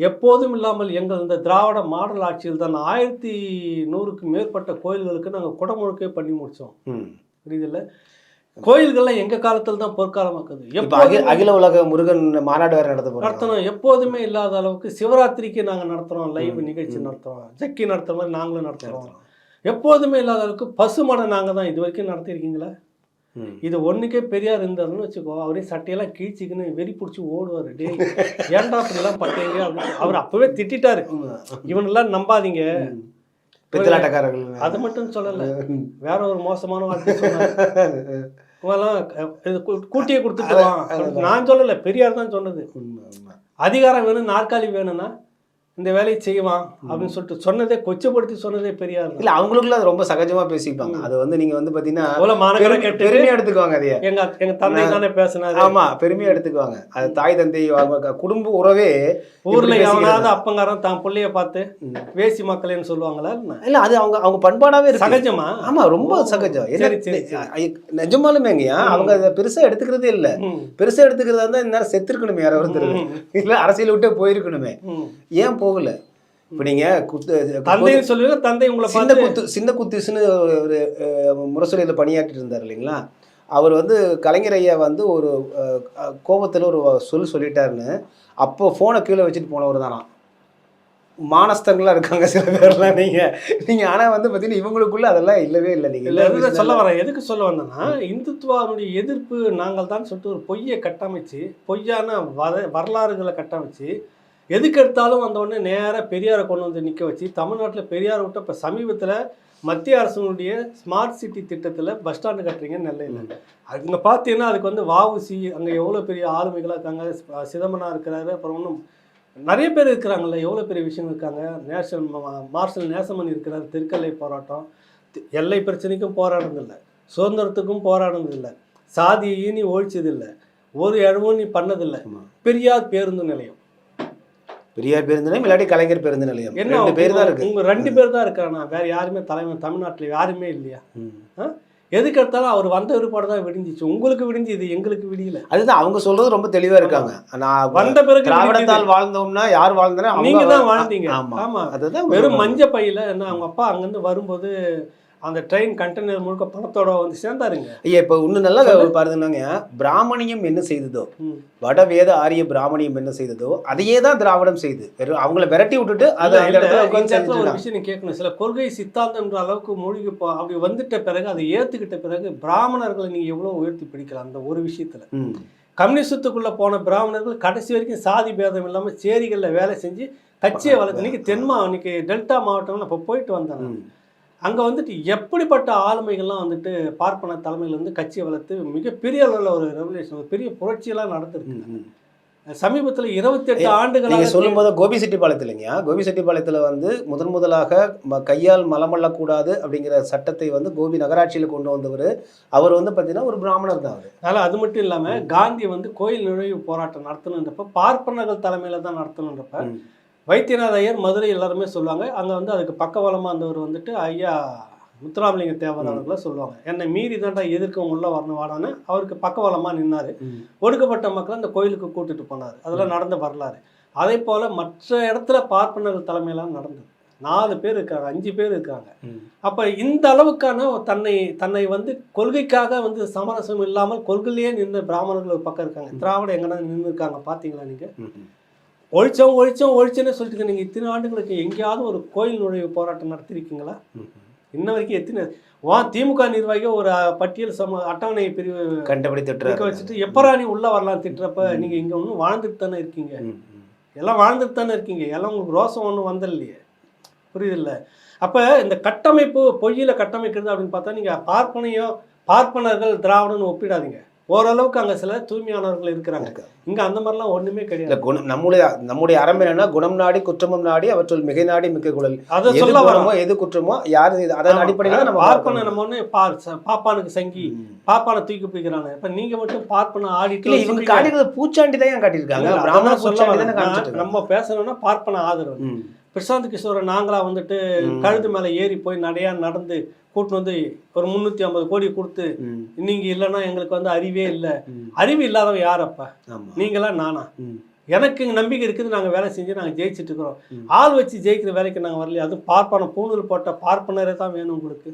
எப்போதும் இல்லாமல் எங்கள் இந்த திராவிட மாடல் ஆட்சியில் தான் 1100க்கு மேற்பட்ட கோயில்களுக்கு நாங்கள் குடமுழுக்கே பண்ணி முடித்தோம். புரியுதில்ல? கோயில்கள்லாம் எங்கள் காலத்தில் தான் பொற்காலமாக்குது. அகில உலக முருகன் மாநாடு வேறு நடத்தணும். எப்போதுமே இல்லாத அளவுக்கு சிவராத்திரிக்கு நாங்கள் நடத்துகிறோம், லைவ் நிகழ்ச்சி நடத்துகிறோம், ஜக்கி நடத்துகிற மாதிரி நாங்களும் நடத்துகிறோம். எப்போதுமே இல்லாத அளவுக்கு பசுமடை நாங்கள் தான் இது வரைக்கும் நடத்திருக்கீங்களா? இது ஒன்றுக்கே பெரியார் இருந்தாருன்னு வச்சுக்கோ, அவரே சட்டையெல்லாம் கீழ்ச்சிக்குன்னு வெறி பிடிச்சி ஓடுவார். டே ஏன்டா அப்படிலாம் பார்த்தீங்க அப்படின்னு அவர் அப்பவே திட்டாரு. இவனெல்லாம் நம்பாதீங்க, அது மட்டும் சொல்லலை, வேற ஒரு மோசமான வார்த்தை சொன்னார். கூட்டியே கொடுத்துட்டுவான். நான் சொல்லலை, பெரியார் தான் சொன்னது. அதிகாரம் வேணும், நாற்காலி வேணும்னா இந்த வேலையை செய்வான் அப்படின்னு சொல்லிட்டு சொன்னதே, கொச்சப்படுத்தி சொன்னதே பெரியார். இல்லை, அவங்களுக்குள்ள அது ரொம்ப சகஜமா பேசிப்பாங்க. அது வந்து நீங்க வந்து பாத்தீங்கன்னா பெருமையா எடுத்துக்குவாங்க. அதையே எங்க தந்தை தானே பேசினாரு. ஆமா, பெருமையா எடுத்துக்குவாங்க. அது தாய் தந்தை குடும்ப உறவே. ஊர்ல எவனாவது அப்பங்காரன் தான் பிள்ளைய பார்த்து வேசி மக்களேன்னு சொல்லுவாங்களா? இல்ல, அது அவங்க பண்பாடாவே இருக்கு, சகஜமா. ஆமா, ரொம்ப சகஜம். நிஜமாலுமேங்கயா அவங்க அதை பெருசா எடுத்துக்கிறதே இல்லை. பெருசா எடுத்துக்கிறதா இருந்தா இந்நேரம் செத்துருக்கணுமே, யாரோ ஒருத்தர் இல்ல அரசியல் விட்டே போயிருக்கணுமே. ஏன் போகல? இப்போ நீங்கள் தந்தைன்னு சொல்லுவீங்க, தந்தை உங்களை சின்ன குத்துசுன்னு ஒரு முரசொலியில் பணியாற்றிட்டு இருந்தார் இல்லைங்களா? அவர் வந்து கலைஞர் ஐயா வந்து ஒரு கோபத்தில் ஒரு சொல்லிட்டாருன்னு அப்போ ஃபோனை கீழே வச்சுட்டு போனவர் தானா. மானஸ்தங்களாக இருக்காங்க சில பேர்லாம். நீங்கள் ஆனால் வந்து பார்த்தீங்கன்னா இவங்களுக்குள்ள அதெல்லாம் இல்லவே இல்லை. நீங்கள் சொல்ல வரேன், எதுக்கு சொல்ல வந்தேன்னா, இந்துத்துவாவுடைய எதிர்ப்பு நாங்கள் தான் சொல்லிட்டு ஒரு பொய்யை கட்டமைச்சு, பொய்யான வரலாறுகளை கட்டமைச்சு, எதுக்கு எடுத்தாலும் வந்த உடனே நேராக பெரியாரை கொண்டு வந்து நிற்க வச்சு, தமிழ்நாட்டில் பெரியாரை விட்டு இப்போ சமீபத்தில் மத்திய அரசினுடைய ஸ்மார்ட் சிட்டி திட்டத்தில் பஸ் ஸ்டாண்டு கட்டுறீங்க நெல்லையில். அங்கே பார்த்தீங்கன்னா அதுக்கு வந்து வஉசி அங்கே எவ்வளோ பெரிய ஆளுமைகளாக இருக்காங்க, சிதம்பரம் இருக்கிறாரு, அப்புறம் இன்னும் நிறைய பேர் இருக்கிறாங்கல்ல, எவ்வளோ பெரிய விஷயம் இருக்காங்க. மார்ஷல் நேசமன் இருக்கிறார், தெற்கெல்லை போராட்டம், எல்லை பிரச்சனைக்கும் போராடுனதில்லை, சுதந்திரத்துக்கும் போராடுனதில்லை, சாதியை ஈனி ஒழிச்சதில்லை, ஒரு இடமும் நீ பண்ணதில்லை. பெரியார் பேருந்து நிலையம், பெரியார் பேருந்து நிலையம் இல்லாட்டி கலைஞர் பேருந்து நிலையம், என்ன பேர் தான் இருக்கு. உங்க 2 பேர் தான் இருக்கிறானா, வேற யாருமே தலைவர் தமிழ்நாட்டில் யாருமே இல்லையா? எதுக்கு எடுத்தாலும் அவர் வந்த விருப்பாடு தான் விடிஞ்சிச்சு. உங்களுக்கு விடிஞ்சுது, எங்களுக்கு விடியல. அதுதான் அவங்க சொல்றது ரொம்ப தெளிவா இருக்காங்க. நான் வந்த பிறகு திராவிடத்தால் வாழ்ந்தோம்னா யார் வாழ்ந்தனா நீங்க தான் வாழ்ந்தீங்க. ஆமா, அதுதான். வெறும் மஞ்ச பையில என்ன அவங்க அப்பா அங்கிருந்து வரும்போது அந்த ட்ரெயின் கண்டெய்னர் முழுக்க பணத்தோட வந்து சேர்ந்தாருங்க. ஐயா, இப்போ இன்னும் நல்லா பாருங்கன்னாங்க, பிராமணியம் என்ன செய்ததோ, வட வேத ஆரிய பிராமணியம் என்ன செய்ததோ அதையே தான் திராவிடம் செய்து. அவங்கள விரட்டி விட்டுட்டு ஒரு விஷயம் கேட்கணும். சில கொள்கை சித்தாந்தம்ன்ற அளவுக்கு மூழ்கி அப்படி வந்துட்ட பிறகு அதை ஏற்றுக்கிட்ட பிறகு பிராமணர்களை நீங்கள் எவ்வளோ உயர்த்தி பிடிக்கலாம். அந்த ஒரு விஷயத்தில் கம்யூனிஸ்டுக்குள்ளே போன பிராமணர்கள் கடைசி வரைக்கும் சாதி பேதம் இல்லாமல் சேரிகளில் வேலை செஞ்சு கட்சியை வளர்த்து. இன்னைக்கு இன்னைக்கு டெல்டா மாவட்டம்னு இப்போ போயிட்டு வந்தாங்க. அங்கே வந்துட்டு எப்படிப்பட்ட ஆளுமைகள்லாம் வந்துட்டு பார்ப்பன தலைமையில் வந்து கட்சியை வளர்த்து மிகப்பெரிய அளவில் ஒரு ரெவல்யூஷன், ஒரு பெரிய புரட்சியெல்லாம் நடந்துருக்கு. சமீபத்தில் 28 ஆண்டுகளாக சொல்லும்போது கோபிசெட்டிப்பாளையத்தில் இல்லைங்க, கோபிசெட்டிப்பாளையத்தில் வந்து முதலாக கையால் மலமல்லக்கூடாது அப்படிங்கிற சட்டத்தை வந்து கோபி நகராட்சியில் கொண்டு வந்தவர். அவர் வந்து பார்த்தீங்கன்னா ஒரு பிராமணர் தான் அவர். அதனால் அது மட்டும் இல்லாமல் காந்தி வந்து கோயில் நுழைவு போராட்டம் நடத்தணுன்றப்ப பார்ப்பனர்கள் தலைமையில் தான் நடத்தணுன்றப்ப வைத்தியநாத ஐயர் மதுரை எல்லாருமே சொல்லுவாங்க. அங்கே வந்து அதுக்கு பக்கபலமாக இருந்தவர் வந்துட்டு ஐயா முத்துராமலிங்க தேவர் அவர்களை சொல்லுவாங்க. என்னை மீறி தாண்டா எதிர்க்க உள்ள வரணும் வாடான்னு அவருக்கு பக்கபலமாக நின்னார். ஒடுக்கப்பட்ட மக்களை அந்த கோயிலுக்கு கூட்டிட்டு போனார். அதெல்லாம் நடந்த வரலாறு. அதே போல் மற்ற இடத்துல பார்ப்பனர்கள் தலைமையெல்லாம் நடந்தது. 4 பேர் இருக்காங்க, 5 பேர் இருக்காங்க. அப்போ இந்த அளவுக்கான தன்னை வந்து கொள்கைக்காக வந்து சமரசம் இல்லாமல் கொள்கையிலேயே நின்ற பிராமணர்கள் ஒரு பக்கம் இருக்காங்க. திராவிட எங்கன்னா நின்று இருக்காங்க பார்த்தீங்களா நீங்கள்? ஒழிச்சோன்னு சொல்லிட்டு நீங்கள் இத்தனை ஆண்டுகளுக்கு எங்கேயாவது ஒரு கோயில் நுழைவு போராட்டம் நடத்திருக்கீங்களா? இன்ன வரைக்கும் எத்தனை திமுக நிர்வாகிகள் ஒரு பட்டியல் அட்டவணை பிரிவு கண்டபடி திட்டுற வச்சுட்டு எப்பரா நீ உள்ள வரலாம் திட்டுறப்ப நீங்க இங்க ஒன்றும் வாழ்ந்துட்டு தானே இருக்கீங்க. எல்லாம் வாழ்ந்துட்டு தானே இருக்கீங்க. எல்லாம் உங்களுக்கு ரோசம் ஒன்றும் வந்தல்லையே. புரியுதில்ல? அப்ப இந்த கட்டமைப்பு பொய்யில கட்டமைக்கிறது அப்படின்னு பார்த்தா நீங்க பார்ப்பனர்கள் திராவிடன்னு ஒப்பிடாதீங்க. ஓரளவுக்கு அங்கே சில தூய்மையானவர்கள் இருக்கிறாங்க. இங்கே அந்த மாதிரிலாம் ஒன்றுமே கிடையாது. நம்முடைய அறம் என்னன்னா குணம் நாடி குற்றமும் நாடி அவற்றுள் மிகை நாடி மிக்க குழல். அதை சொல்ல வரமோ எது குற்றமோ யாரு அதன் அடிப்படையில் நம்ம பார்ப்பன நம்ம ஒன்று பாப்பானுக்கு சங்கி பாப்பானை தூக்கி பிடிக்கிறாங்க. இப்போ நீங்கள் மட்டும் பார்ப்பன ஆடிட்டு இவங்க காட்டிக்கிறது பூச்சாண்டி தான் காட்டியிருக்காங்க. பிராமண சொல்ல நம்ம பேசணும்னா பார்ப்பன ஆதரவு. பிரசாந்த் கிஷோரை நாங்களா வந்துட்டு கழுது மேலே ஏறி போய் நடந்து கூட்டு வந்து ஒரு 350 கோடி கொடுத்து நீங்க இல்லைன்னா எங்களுக்கு வந்து அறிவே இல்லை. அறிவு இல்லாதவன் யாரப்பா? நீங்களா நானா? எனக்கு நம்பிக்கை இருக்குது. நாங்கள் வேலை செஞ்சு நாங்கள் ஜெயிச்சுட்டு இருக்கிறோம். ஆள் வச்சு ஜெயிக்கிற வேலைக்கு நாங்கள் வரலையே. அதுவும் பார்ப்பன பூணூல் போட்ட பார்ப்பனரே தான் வேணும் உங்களுக்கு.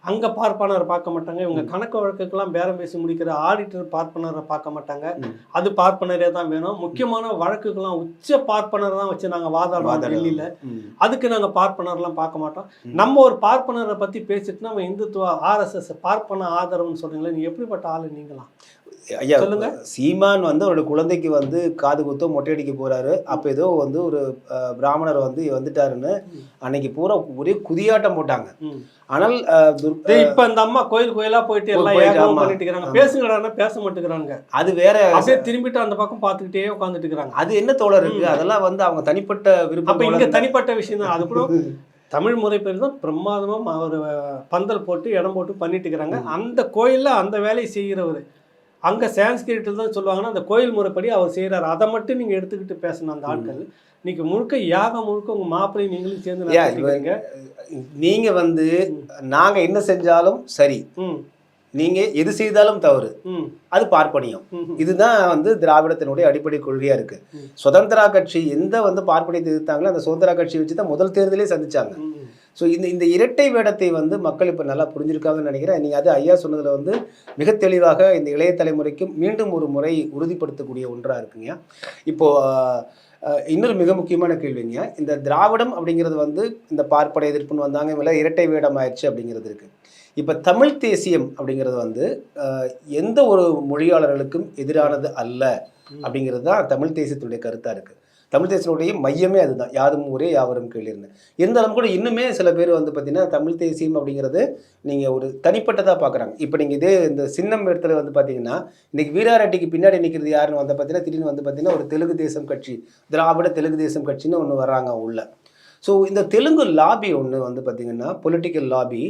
அங்கே பார்ப்பனர் பார்க்க மாட்டாங்க. இவங்க கணக்கு வழக்குக்கெல்லாம் பேரம் பேசி முடிக்கிற ஆடிட்டர் பார்ப்பனரை பார்க்க மாட்டாங்க. அது பார்ப்பனரே தான் வேணும். முக்கியமான வழக்குக்கெல்லாம் உச்ச பார்ப்பனர் தான் வச்சு நாங்கள் வாதாடுவோம் டெல்லியில். அதுக்கு நாங்கள் பார்ப்பனர்லாம் பார்க்க மாட்டோம். நம்ம ஒரு பார்ப்பனரை பற்றி பேசிட்டு நம்ம இந்துத்துவ RSS பார்ப்பன ஆதரவுன்னு சொல்கிறீங்களே, நீ எப்படிப்பட்ட ஆள் நீங்களாம்? ஐயா சொல்லுங்க. சீமான் வந்து அவரோட குழந்தைக்கு வந்து காது குத்தோ மொட்டையடிக்க போறாரு. அப்போ ஏதோ வந்து ஒரு பிராமணர் வந்து வந்துட்டாருன்னு அன்னைக்கு பூரா ஒரே குதியாட்டம் போட்டாங்க. ஆனால் இப்ப இந்த அம்மா கோயிலா போயிட்டு எல்லாம் ஏகமா பண்ணிட்டு இருக்காங்க. பேசுங்கடான்னா பேச மாட்டேங்கிறாங்க. அது வேற. அப்படியே திரும்பிட்டு அந்த பக்கம் பார்த்துக்கிட்டே உட்காந்துட்டு இருக்காங்க. அது என்ன தோழர் இருக்கு? அதெல்லாம் வந்து அவங்க தனிப்பட்ட விருப்பம். அப்ப இங்க தனிப்பட்ட விஷயம் தான். அது கூட தமிழ் முறைப்படி தான் பிரமாதமா ஒரு பந்தல் போட்டு இடம் போட்டு பண்ணிட்டு இருக்கிறாங்க. அந்த கோயில்ல அந்த வேலையை செய்கிறவர் அங்கே சான்ஸ்கிரிட்டில் தான் சொல்லுவாங்கன்னா அந்த கோயில் முறைப்படி அவர் செய்கிறார். அதை மட்டும் நீங்கள் எடுத்துக்கிட்டு பேசணும். அந்த ஆட்கள் இன்னைக்கு முழுக்க யாகம் முழுக்க உங்கள் மாப்பிள்ளை நீங்களும் சேர்ந்து நீங்கள் வந்து நாங்கள் என்ன செஞ்சாலும் சரி, நீங்கள் எது செய்தாலும் தவறு, அது பார்ப்பனியம். இதுதான் வந்து திராவிடத்தினுடைய அடிப்படை கொள்கையாக இருக்குது. சுதந்திரா கட்சி எந்த வந்து பார்ப்பனியத்தை எதிர்த்தாங்களோ அந்த சுதந்திரா கட்சி வச்சு தான் முதல் தேர்தலே சந்திச்சாங்க. ஸோ இந்த இரட்டை வேடத்தை வந்து மக்கள் இப்போ நல்லா புரிஞ்சிருக்காங்கன்னு நினைக்கிறேன். நீங்கள் அது ஐயா சொன்னதில் வந்து மிக தெளிவாக இந்த இளைய தலைமுறைக்கும் மீண்டும் ஒரு முறை உறுதிப்படுத்தக்கூடிய ஒன்றாக இருக்குங்க. இப்போது இன்னொரு மிக முக்கியமான கேள்விங்க, இந்த திராவிடம் அப்படிங்கிறது வந்து இந்த பார்ப்பன எதிர்ப்புன்னு வந்தாங்க, இவெல்லாம் இரட்டை வேடம் ஆயிடுச்சு அப்படிங்கிறது இருக்குது. இப்போ தமிழ் தேசியம் அப்படிங்கிறது வந்து எந்த ஒரு மொழியாளர்களுக்கும் எதிரானது அல்ல அப்படிங்கிறது தான் தமிழ் தேசியத்தினுடைய கருத்தாக இருக்குது. தமிழ் தேசியனுடைய மையமே அதுதான், யாதும் ஊரே யாவரும் கேளிர்னு. இருந்தாலும் கூட இன்னுமே சில பேர் வந்து பார்த்தீங்கன்னா தமிழ் தேசியம் அப்படிங்கிறது நீங்கள் ஒரு தனிப்பட்டதாக பார்க்குறாங்க. இப்போ நீங்கள் இதே இந்த சின்னம் இடத்துல வந்து பார்த்தீங்கன்னா இன்றைக்கி வீராரெட்டிக்கு பின்னாடி நிற்கிறது யாருன்னு வந்து பார்த்தீங்கன்னா திடீர்னு வந்து பார்த்தீங்கன்னா ஒரு தெலுங்கு தேசம் கட்சி, திராவிட தெலுங்கு தேசம் கட்சின்னு ஒன்று வர்றாங்க உள்ள. ஸோ இந்த தெலுங்கு லாபி ஒன்று வந்து பார்த்திங்கன்னா பொலிட்டிக்கல் லாபி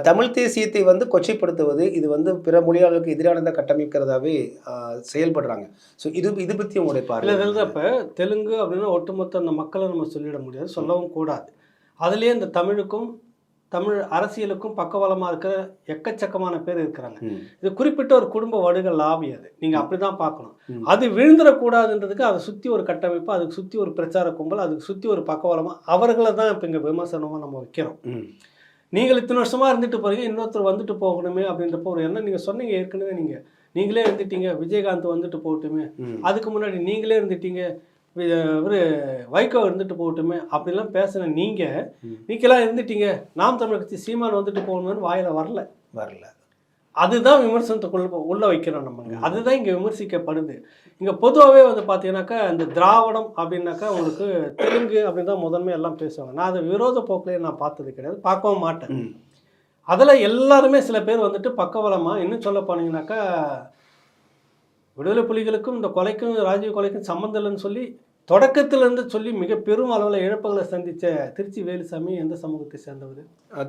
தமிழ் தேசியத்தை வந்து கொச்சைப்படுத்துவது, இது வந்து பிற மொழியாளர்களுக்கு எதிரானதை கட்டமைக்கிறதாவே செயல்படுறாங்க. ஸோ இது பற்றி உங்களுடைய பார்வை? இப்போ தெலுங்கு அப்படின்னா ஒட்டுமொத்த அந்த மக்களை நம்ம சொல்லிட முடியாது, சொல்லவும் கூடாது. அதுலேயே இந்த தமிழுக்கும் தமிழ் அரசியலுக்கும் பக்கபலமாக இருக்கிற எக்கச்சக்கமான பேர் இருக்கிறாங்க. இது குறிப்பிட்ட ஒரு குடும்ப வடுகள் லாபி. அது நீங்கள் அப்படி தான் பார்க்கணும். அது விழுந்துடக்கூடாதுன்றதுக்கு அதை சுற்றி ஒரு கட்டமைப்பு, அதுக்கு சுற்றி ஒரு பிரச்சார கும்பல், அதுக்கு சுற்றி ஒரு பக்கபலமாக அவர்களை தான் இப்போ இங்கே விமர்சனமாக நம்ம வைக்கிறோம். நீங்கள் இத்தனை வருஷமாக இருந்துட்டு போகிறீங்க, இன்னொருத்தர் வந்துட்டு போகணுமே அப்படின்றப்போ ஒரு எண்ணம் நீங்கள் சொன்னீங்க. ஏற்கனவே நீங்களே இருந்துட்டீங்க, விஜயகாந்த் வந்துட்டு போகட்டுமே, அதுக்கு முன்னாடி நீங்களே இருந்துட்டீங்க, ஒரு வைகோ இருந்துட்டு போகட்டுமே அப்படிலாம் பேசின நீங்களாம் இருந்துட்டீங்க, நாம் தமிழர் கட்சி சீமான் வந்துட்டு போகணும்னு வாயில வரல. அதுதான் விமர்சனத்துக்குள்ள உள்ள வைக்கிறோம் நம்ம. அதுதான் இங்கே விமர்சிக்கப்படுது. இங்கே பொதுவாகவே வந்து பார்த்தீங்கன்னாக்கா இந்த திராவிடம் அப்படின்னாக்கா உங்களுக்கு தெலுங்கு அப்படின்னு தான் முதன்மை எல்லாம் பேசுவாங்க. நான் அதை விரோத போக்கிலே நான் பார்த்தது கிடையாது, பார்க்கவும் மாட்டேன். அதில் எல்லாருமே சில பேர் வந்துட்டு பக்கபலமாக இன்னும் சொல்ல போனீங்கன்னாக்கா விடுதலை புலிகளுக்கும் இந்த கொலைக்கும் ராஜீவ் கொலைக்கும் சம்மந்தம் இல்லைன்னு சொல்லி தொடக்கத்திலிருந்து சொல்லி மிக பெரும் அளவில் இழப்புகளை சந்தித்த திருச்சி வேலுசாமி எந்த சமூகத்தை சேர்ந்தவர்?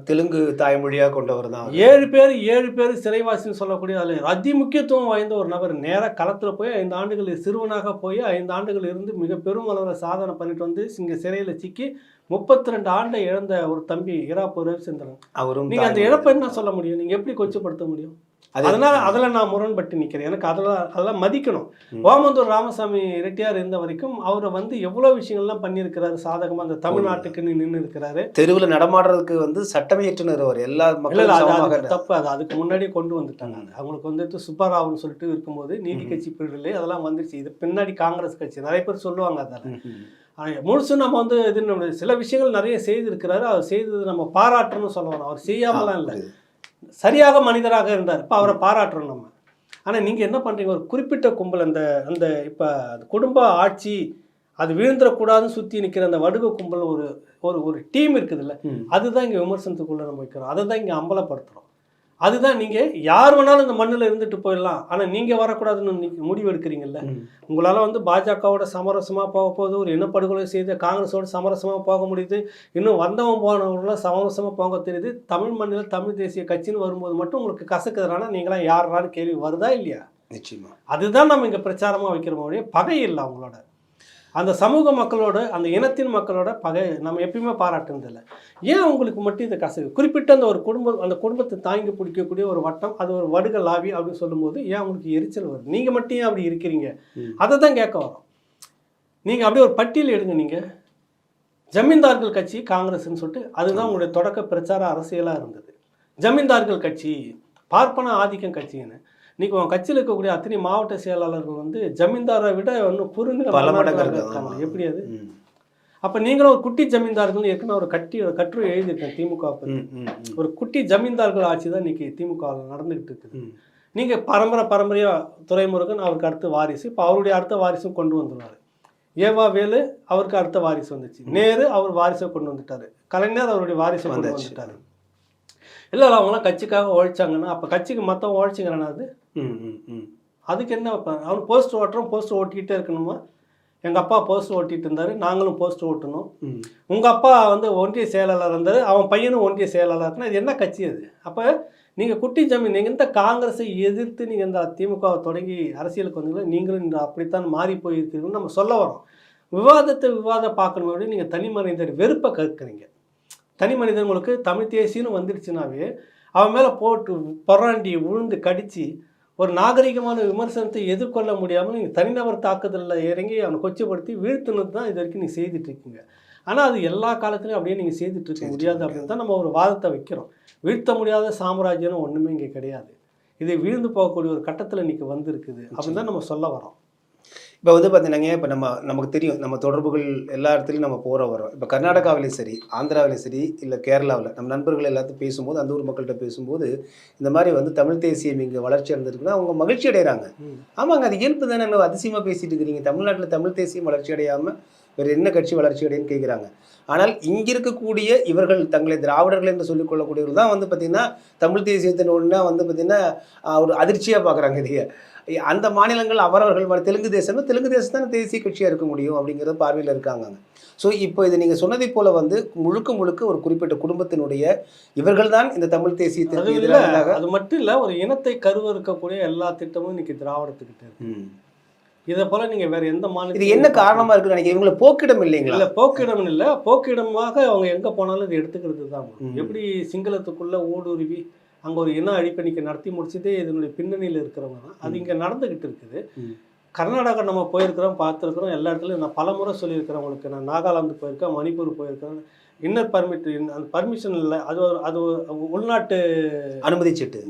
தெலுங்கு தாய்மொழியாக கொண்டவர் தான். 7 பேர் சிறைவாசின்னு சொல்லக்கூடிய அதில் அதி முக்கியத்துவம் வாய்ந்த ஒரு நபர். நேராக களத்தில் போய் 5 ஆண்டுகள் சிறுவனாக போய் 5 ஆண்டுகள் இருந்து மிக பெரும் அளவில் சாதனை பண்ணிட்டு வந்து இங்கே சிறையில் சிக்கி 32 ஆண்டை இழந்த ஒரு தம்பி இராப்பூர் ரவிச்சந்திரன். அவரும் நீங்கள் அந்த இழப்பை என்ன சொல்ல முடியும்? நீங்கள் எப்படி கொச்சப்படுத்த முடியும்? அதனால அதில் நான் முரண்பட்டு நிற்கிறேன். எனக்கு அதெல்லாம் மதிக்கணும். ஓமந்தூர் ராமசாமி ரெட்டியார் இருந்த வரைக்கும் அவரை வந்து எவ்வளோ விஷயங்கள்லாம் பண்ணியிருக்கிறாரு சாதகமாக. அந்த தமிழ்நாட்டுக்குன்னு நின்று இருக்கிறாரு. தெருவில் நடமாடுறதுக்கு சட்டம் இயற்றுனர் அவர். எல்லா மக்களும் தப்பு. அதுக்கு முன்னாடியே கொண்டு வந்துட்டாங்க. அவங்களுக்கு வந்துட்டு சுப்பாராவ்னு சொல்லிட்டு இருக்கும்போது நீதி கட்சி பிரிவிலே அதெல்லாம் வந்துருச்சு. இது பின்னாடி காங்கிரஸ் கட்சி நிறைய பேர் சொல்லுவாங்க. அதில் முழுசும் நம்ம வந்து இது சில விஷயங்கள் நிறைய செய்திருக்கிறாரு. அவர் செய்தது நம்ம பாராட்டணும்னு சொல்லணும். அவர் செய்யாமலாம் இல்லை, சரியாக மனிதராக இருந்தார். இப்போ அவரை பாராட்டுறோம் நம்ம. ஆனால் நீங்கள் என்ன பண்ணுறீங்க? ஒரு குறிப்பிட்ட கும்பல் அந்த இப்போ குடும்ப ஆட்சி அது வீழ்ந்துடக்கூடாதுன்னு சுற்றி நிற்கிற அந்த வடுக கும்பல் ஒரு டீம் இருக்குதுல்ல, அதுதான் இங்கே விமர்சனத்துக்குள்ளே நம்ம வைக்கிறோம். அதை தான் இங்கே அம்பலப்படுத்துகிறோம். அதுதான் நீங்கள் யார் வேணாலும் இந்த மண்ணில் இருந்துட்டு போயிடலாம், ஆனால் நீங்கள் வரக்கூடாதுன்னு முடிவு எடுக்கிறீங்கல்ல. உங்களால் வந்து பாஜகவோட சமரசமாக போக போகுது, ஒரு இனப்படுகொலை செய்து காங்கிரஸோட சமரசமாக போக முடியுது, இன்னும் வந்தவன் போனவங்களாம் சமரசமாக போக தெரியுது. தமிழ் மண்ணில் தமிழ் தேசிய கட்சின்னு வரும்போது மட்டும் உங்களுக்கு கசக்குதுனா நீங்களாம் யாரான்னு கேள்வி வருதா இல்லையா? நிச்சயமாக அதுதான் நம்ம இங்கே பிரச்சாரமாக வைக்கிற மாதிரியே பகை இல்லை அவங்களோட. அந்த சமூக மக்களோட அந்த இனத்தின் மக்களோட பகை நம்ம எப்பயுமே பாராட்டுனதில்லை. ஏன் உங்களுக்கு மட்டும் இந்த கசகு? குறிப்பிட்ட அந்த குடும்பத்தை தாங்கி பிடிக்கக்கூடிய ஒரு வட்டம், அது ஒரு வடுக லாவி அப்படின்னு சொல்லும்போது ஏன் உங்களுக்கு எரிச்சல் வருது? நீங்கள் மட்டும் ஏன் அப்படி இருக்கிறீங்க? அதை தான் கேட்க வரோம். நீங்கள் அப்படியே ஒரு பட்டியல் எடுங்க. நீங்கள் ஜமீன்தார்கள் கட்சி காங்கிரஸ்ன்னு சொல்லிட்டு அதுதான் உங்களுடைய தொடக்க பிரச்சார அரசியலாக இருந்தது. ஜமீன்தார்கள் கட்சி, பார்ப்பன ஆதிக்கம் கட்சின்னு இன்றைக்கி உங்கள் கட்சியில் இருக்கக்கூடிய அத்தனை மாவட்ட செயலாளர்கள் வந்து ஜமீன்தாரை விட இன்னும் இருக்காங்க. எப்படி அது? அப்போ நீங்களும் ஒரு குட்டி ஜமீன்தார்கள் ஏற்கனவே ஒரு கட்டுரை எழுதியிருக்கேன் திமுக பற்றி. ஒரு குட்டி ஜமீன்தார்கள் ஆட்சி தான் இன்றைக்கி திமுக நடந்துக்கிட்டு இருக்குது. நீங்கள் பரம்பரையாக துரைமுருகன் அவருக்கு அடுத்த வாரிசு, இப்போ அவருடைய அடுத்த வாரிசும் கொண்டு வந்துடுவார். ஏவா வேலு அவருக்கு அடுத்த வாரிசு வந்துச்சு. நேரு அவர் வாரிசை கொண்டு வந்துட்டார். கலைஞர் அவருடைய வாரிசை கொண்டு வந்துட்டார். இல்லை அவங்களாம் கட்சிக்காக உழைச்சாங்கன்னா அப்போ கட்சிக்கு மற்றவங்க உழைச்சிங்கிறனா அது அதுக்கு என்ன வைப்பாங்க? அவன் போஸ்டர் ஓட்டிக்கிட்டே இருக்கணுமா? எங்கள் அப்பா போஸ்டர் ஓட்டிகிட்டு இருந்தார், நாங்களும் போஸ்டர் ஓட்டணும். உங்கள் அப்பா வந்து ஒன்றிய செயலாளர் இருந்தார், அவன் பையனும் ஒன்றிய செயலாளர்னா இது என்ன கட்சி அது? அப்போ நீங்கள் குட்டி ஜமீன், நீங்கள் இந்த காங்கிரஸை எதிர்த்து நீங்கள் இந்த திமுகவை தொடங்கி அரசியலுக்கு வந்தீங்கன்னா நீங்களும் இந்த அப்படித்தான் மாறி போயிருக்கீங்கன்னு நம்ம சொல்ல வரோம். விவாதம் பார்க்கணும். நீங்கள் தனி மனிதர் வெறுப்பை கற்கிறீங்க. தனி மனிதர்களுக்கு தமிழ் தேசியன்னு வந்துடுச்சுனாவே அவன் மேலே போட்டு பொறாண்டி உழுந்து கடித்து ஒரு நாகரிகமான விமர்சனத்தை எதிர்கொள்ள முடியாமல் நீங்கள் தனிநபர் தாக்குதலில் இறங்கி அவனை கொச்சப்படுத்தி வீழ்த்துனது தான் இது வரைக்கும் நீங்கள் செய்துட்ருக்கீங்க. ஆனால் அது எல்லா காலத்துலையும் அப்படியே நீங்கள் செய்துட்ருக்க முடியாது அப்படின்னு தான் நம்ம ஒரு வாதத்தை வைக்கிறோம். வீழ்த்த முடியாத சாம்ராஜ்யம்னு ஒன்றுமே இங்கே கிடையாது. இது வீழ்ந்து போகக்கூடிய ஒரு கட்டத்தில் இன்றைக்கி வந்திருக்குது அப்படின்னு தான் நம்ம சொல்ல வரோம். இப்போ வந்து பார்த்தீங்கன்னா, இப்போ நமக்கு தெரியும், நம்ம தொடர்புகள் எல்லா இடத்துலையும் நம்ம வரோம். இப்போ கர்நாடகாவிலையும் சரி, ஆந்திராவிலையும் சரி, இல்லை கேரளாவில் நம்ம நண்பர்கள் எல்லாத்தையும் பேசும்போது, அந்த ஊர் மக்கள்கிட்ட பேசும்போது இந்த மாதிரி வந்து தமிழ் தேசியம் இங்கே வளர்ச்சி அடைந்திருக்குன்னா அவங்க மகிழ்ச்சி அடைகிறாங்க. ஆமாங்க, அது இயல்பு தானே. என்ன அதிசயமாக பேசிட்டு இருக்கிறீங்க? தமிழ்நாட்டில் தமிழ் தேசியம் வளர்ச்சி அடையாமல் வேறு என்ன கட்சி வளர்ச்சி அடையுன்னு கேட்குறாங்க. ஆனால் இங்கே இருக்கக்கூடிய இவர்கள் தங்களை திராவிடர்கள் என்று சொல்லிக்கொள்ளக்கூடியவர்கள் தான் வந்து பார்த்திங்கன்னா தமிழ் தேசியத்தின் ஒன்றா வந்து பார்த்திங்கன்னா ஒரு அதிர்ச்சியாக பார்க்குறாங்க. இதையே அந்த மாநிலங்கள் அவரவர்கள் தெலுங்கு தேசம் தானே தேசிய கட்சியாக இருக்க முடியும் அப்படிங்கிற பார்வையில் இருக்காங்க. ஸோ இப்போ இது நீங்கள் சொன்னதை போல் வந்து முழுக்க ஒரு குறிப்பிட்ட குடும்பத்தினுடைய இவர்கள் தான் இந்த தமிழ் தேசியத்திற்கு எதிராக. அது மட்டும் இல்லை, ஒரு இனத்தை கருவறுக்கக்கூடிய எல்லா திட்டமும் இன்னைக்கு திராவிடத்துக்கிட்ட இருக்கு. இதை போல நீங்கள் வேறு எந்த மாநிலம் இது என்ன காரணமாக இருக்குன்னு நினைக்கிறீங்க? இவங்களை போக்கிடம் இல்லைங்களா? இல்லை, போக்கிடம் இல்லை. போக்கிடமாக அவங்க எங்கே போனாலும் இது எடுத்துக்கிறது தான். எப்படி சிங்களத்துக்குள்ளே ஊடுருவி அங்கே ஒரு இன அழிப்பணிக்கை நடத்தி முடிச்சதே இதனுடைய பின்னணியில் இருக்கிறவங்க தான். அது இங்கே நடந்துக்கிட்டு இருக்குது. கர்நாடகா நம்ம போயிருக்கிறோம், பார்த்துருக்குறோம். எல்லா இடத்துலையும் நான் பல முறை சொல்லியிருக்கிறேன். நான் நாகாலாந்து போயிருக்கேன், மணிப்பூர் போயிருக்கேன். இன்னர் பர்மிட், அந்த பர்மிஷன் இல்லை, அது உள்நாட்டு அனுமதி சீட்டு,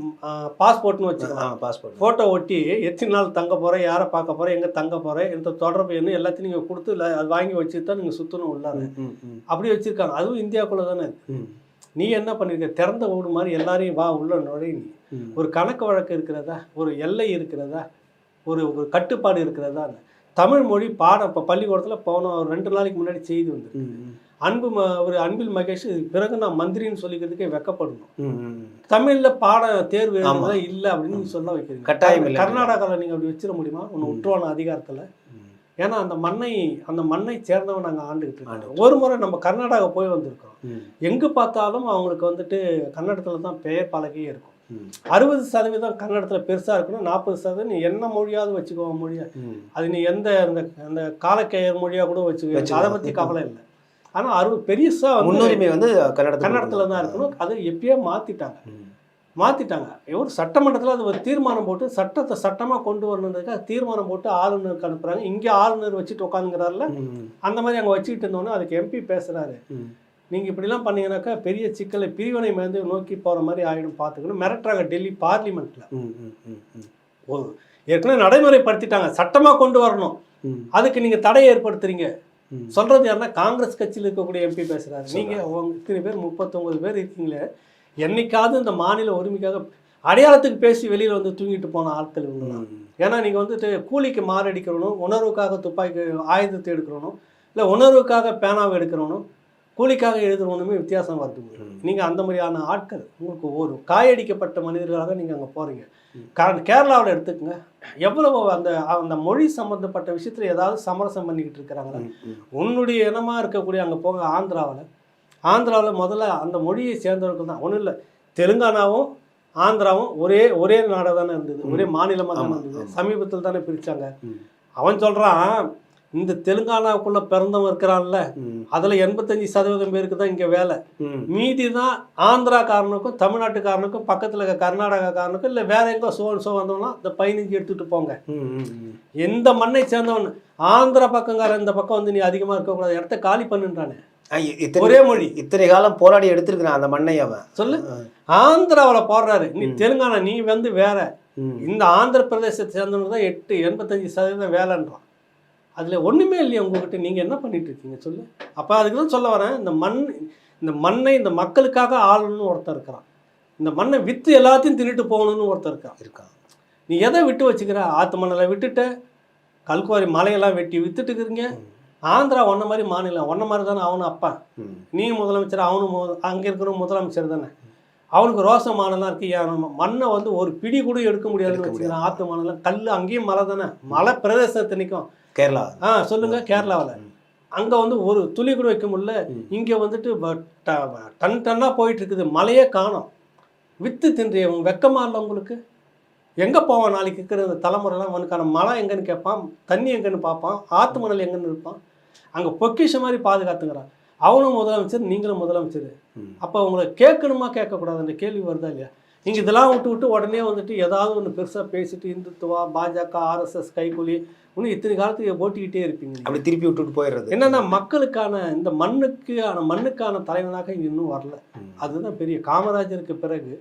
பாஸ்போர்ட்னு வச்சுக்கலாம். பாஸ்போர்ட் ஃபோட்டோ ஒட்டி எத்தனை நாள் தங்க போகிறேன், யாரை பார்க்க போகிறேன், எங்கே தங்க போகிறேன், இந்த தொடர்பு என்ன எல்லாத்தையும் நீங்கள் கொடுத்து இல்லை அது வாங்கி வச்சு தான் நீங்கள் சுற்றணும் உள்ளாரு. அப்படி வச்சுருக்காங்க. அதுவும் இந்தியாவுக்குள்ளே தானே. நீ என்ன பண்ணிருக்க? திறந்த வீடு மாதிரி எல்லாரையும் வா உள்ள நுழை. நீ ஒரு கணக்கு வழக்கு இருக்கிறதா? ஒரு எல்லை இருக்கிறதா? ஒரு கட்டுப்பாடு இருக்கிறதா? தமிழ் மொழி பாடம் இப்போ பள்ளிக்கூடத்தில் போன ஒரு 2 நாளைக்கு முன்னாடி செய்தி வந்து ஒரு அன்பில் மகேஷ் பிறகு நான் மந்திரின்னு சொல்லிக்கிறதுக்கே வெக்கப்படணும். தமிழில் பாட தேர்வு இல்லை அப்படின்னு நீ சொல்ல வைக்கிறீங்க. கட்டாயம். கர்நாடகாவில் நீங்கள் அப்படி வச்சிட முடியுமா? ஒன்று விட்டுருவான அதிகாரத்தில் ஏன்னா அந்த மண்ணை சேர்ந்தவன் நாங்கள் ஆண்டுகிட்டு இருக்கோம். ஒரு முறை நம்ம கர்நாடகா போய் வந்திருக்கோம். எங்கே பார்த்தாலும் அவங்களுக்கு வந்துட்டு கன்னடத்தில் தான் பெயர் பலகையே இருக்கும். 60% கன்னடத்தில் பெருசாக இருக்கணும், 40% நீ என்ன மொழியாவது வச்சுக்கோ மொழியா, அது நீ எந்த அந்த காலக்கெயர் மொழியாக கூட வச்சுக்கோ, அதை பற்றி கவலை இல்லை. ஆனால் பெருசாக முன்னுரிமை வந்து கன்னடத்தில் தான் இருக்கணும். அதை எப்பயோ மாற்றிட்டாங்க. ஒரு சட்டமன்றத்தில் அது ஒரு தீர்மானம் போட்டு சட்டமாக கொண்டு வரணுன்றதுக்காக தீர்மானம் போட்டு ஆளுநருக்கு அனுப்புகிறாங்க. இங்கே ஆளுநர் வச்சுட்டு உட்காந்துங்கிறாருல, அந்த மாதிரி அங்கே வச்சுக்கிட்டு இருந்தோன்னே அதுக்கு எம்பி பேசுகிறாரு, நீங்கள் இப்படிலாம் பண்ணீங்கன்னாக்கா பெரிய சிக்கலை பிரிவினை மேந்து நோக்கி போகிற மாதிரி ஆகிடும், பார்த்துக்கணும் மிரட்டுறாங்க டெல்லி பார்லிமெண்ட்டில். ஏற்கனவே நடைமுறைப்படுத்திட்டாங்க, சட்டமாக கொண்டு வரணும், அதுக்கு நீங்கள் தடை ஏற்படுத்துறீங்க. சொல்கிறது யாருன்னா காங்கிரஸ் கட்சியில் இருக்கக்கூடிய எம்பி பேசுகிறாரு. நீங்கள் இத்தனை பேர் 39 பேர் இருக்கீங்களே, என்னைக்காவது இந்த மாநில உரிமைக்காக அடையாளத்துக்கு பேசி வெளியில் வந்து தூங்கிட்டு போன ஆட்கள் இவங்கலாம். ஏன்னா நீங்கள் வந்துட்டு கூலிக்கு மாரடிக்கிறவனும், உணர்வுக்காக துப்பாக்கி ஆயுதத்தை எடுக்கிறவனும், இல்லை உணர்வுக்காக பேனாவை எடுக்கிறவனும், கூலிக்காக எழுதுறவனுமே வித்தியாசம் வருது. நீங்கள் அந்த மாதிரியான ஆட்கள், உங்களுக்கு ஒரு காயடிக்கப்பட்ட மனிதர்களாக நீங்கள் அங்கே போகிறீங்க. கேரளாவில் எடுத்துக்கங்க, எவ்வளவு அந்த மொழி சம்மந்தப்பட்ட விஷயத்தில் ஏதாவது சமரசம் பண்ணிக்கிட்டு இருக்கிறாங்களா? உன்னுடைய இனமாக இருக்கக்கூடிய அங்கே போங்க ஆந்திராவில் முதல்ல அந்த மொழியை சேர்ந்தவர்கள் தான். ஒன்றும் இல்லை, தெலுங்கானாவும் ஆந்திராவும் ஒரே நாடாக தானே இருந்தது, ஒரே மாநிலமாக தானே இருந்தது. சமீபத்தில் தானே பிரித்தாங்க. அவன் சொல்கிறான், இந்த தெலுங்கானாவுக்குள்ளே பிறந்தவன் இருக்கிறான்ல, அதில் 85% பேருக்கு தான் இங்கே வேலை, மீதி தான் ஆந்திராக்காரனுக்கும் தமிழ்நாட்டுக்காரனுக்கும் பக்கத்தில் இருக்க கர்நாடகாக்காரனுக்கும் இல்லை வேற எங்கோ சோ வந்தோம்னா இந்த 15 எடுத்துகிட்டு போங்க. எந்த மண்ணை சேர்ந்தவன் ஆந்திரா பக்கங்கார இந்த பக்கம் வந்து நீ அதிகமாக இருக்கக்கூடாது, இடத்த காலி பண்ணுன்றானே. ஒரே மொழி இத்தனை காலம் போராடி எடுத்திருக்கிறான் அந்த மண்ணை. அவன் சொல்லு, ஆந்திராவில் போடுறாரு, நீ தெலுங்கானா நீ வந்து வேற, இந்த ஆந்திர பிரதேசத்தை சேர்ந்தவங்க தான் 85% வேலைன்றான். அதில் ஒன்றுமே இல்லையா உங்ககிட்ட, நீங்கள் என்ன பண்ணிட்டு இருக்கீங்க சொல்லு. அப்போ அதுக்கு தான் சொல்ல வரேன், இந்த மண்ணை இந்த மக்களுக்காக ஆளணும்னு ஒருத்தர் இருக்கிறான், இந்த மண்ணை விற்று எல்லாத்தையும் தின்னுட்டு போகணும்னு ஒருத்தர் இருக்கான். நீ எதை விட்டு வச்சுக்கிற? ஆற்று மணலை விட்டுட்டு கல்குவாரி மலையெல்லாம் வெட்டி வித்துட்டு இருக்கிறீங்க. ஆந்திரா ஒன்ன மாதிரி மாநிலம், ஒன்ன மாதிரி தானே அவனும் அப்பா, நீ முதலமைச்சர், அவனும் அங்கே இருக்கிற முதலமைச்சர் தானே. அவனுக்கு ரோச மாநிலம் இருக்குது. ஏன் மண்ணை வந்து ஒரு பிடி கூட எடுக்க முடியாதுன்னு வச்சுக்கிறேன். ஆற்று மாநிலம் கல், அங்கேயும் மலை தானே, மலை பிரதேசத்தை நிற்கும். கேரளா சொல்லுங்க, கேரளாவில் அங்கே வந்து ஒரு துளி கூட வைக்க முடியல. இங்கே வந்துட்டு டன்னாக போயிட்டு இருக்குது, மலையே காணும். வித்து தின்றிய வெக்கமா இல்லை உங்களுக்கு? எங்கே போவான் நாளைக்கு இருக்கிற இந்த தலைமுறைலாம்? அவனுக்கான மலை எங்கன்னு கேட்பான், தண்ணி எங்கன்னு பார்ப்பான், ஆற்று மணல் எங்கன்னு இருப்பான். அங்கே பொக்கிஷ மாதிரி பாதுகாத்துங்கிறான். அவனும் முதலமைச்சர், நீங்களும் முதலமைச்சர். அப்போ உங்களை கேட்கணுமா கேட்கக்கூடாது அந்த கேள்வி வருதா இல்லையா? நீங்கள் இதெல்லாம் விட்டு உடனே வந்துட்டு ஏதாவது ஒன்று பெருசாக பேசிட்டு இந்துத்துவா, பாஜக, ஆர்எஸ்எஸ், கைக்கூலி இன்னும் இத்தனை காலத்துக்கு ஓட்டிக்கிட்டே இருப்பீங்க. அப்படி திருப்பி விட்டுட்டு போயிடுறது. என்னன்னா மக்களுக்கான இந்த மண்ணுக்கான தலைவனாக இங்கே இன்னும் வரல. அதுதான் பெரிய. காமராஜருக்கு பிறகு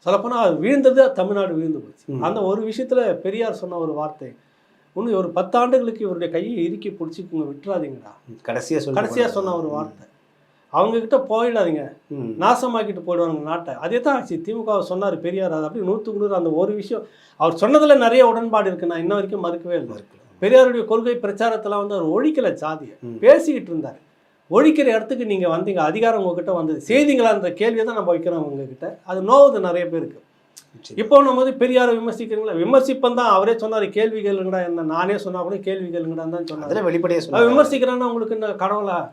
சொல்லப்போனால் அது வீழ்ந்தது, தமிழ்நாடு வீழ்ந்து போச்சு. அந்த ஒரு விஷயத்தில் பெரியார் சொன்ன ஒரு வார்த்தை, இன்னும் ஒரு 10 ஆண்டுகளுக்கு இவருடைய கையை இறுக்கி பிடிச்சிக்குங்க, விட்டுறாதீங்கடா. கடைசியாக சொன்ன ஒரு வார்த்தை. அவங்கக்கிட்ட போயிடாதீங்க, நாசமாக்கிட்டு போயிடுவாங்க நாட்டை. அதே தான் ஆச்சு. திமுக சொன்னார் பெரியார். அது அப்படி 100% அந்த ஒரு விஷயம் அவர் சொன்னதில் நிறைய உடன்பாடு இருக்குது. நான் இன்ன வரைக்கும் மறுக்கவே இல்லை. பெரியாருடைய கொள்கை பிரச்சாரத்தில் வந்து அவர் ஒழிக்கலை, சாதியை பேசிக்கிட்டு இருந்தார். ஒழிக்கிற இடத்துக்கு நீங்கள் வந்தீங்க, அதிகாரம் உங்ககிட்ட வந்தது, செய்திங்களான்ற கேள்வியை தான் நம்ம வைக்கிறோம் உங்ககிட்ட. அது நோவுது நிறைய பேருக்கு. இப்போ நம்ம வந்து பெரியாரை விமர்சிக்கிறீங்களா? விமர்சிப்பன் தான். அவரே சொன்னார், கேள்வி கேளுங்கடா. என்ன நானே சொன்னா கூட கேள்வி கேளுங்கடான்னு தான் சொன்னார். வெளிப்படையாக சொன்னார். விமர்சிக்கிறான்னா உங்களுக்கு இந்த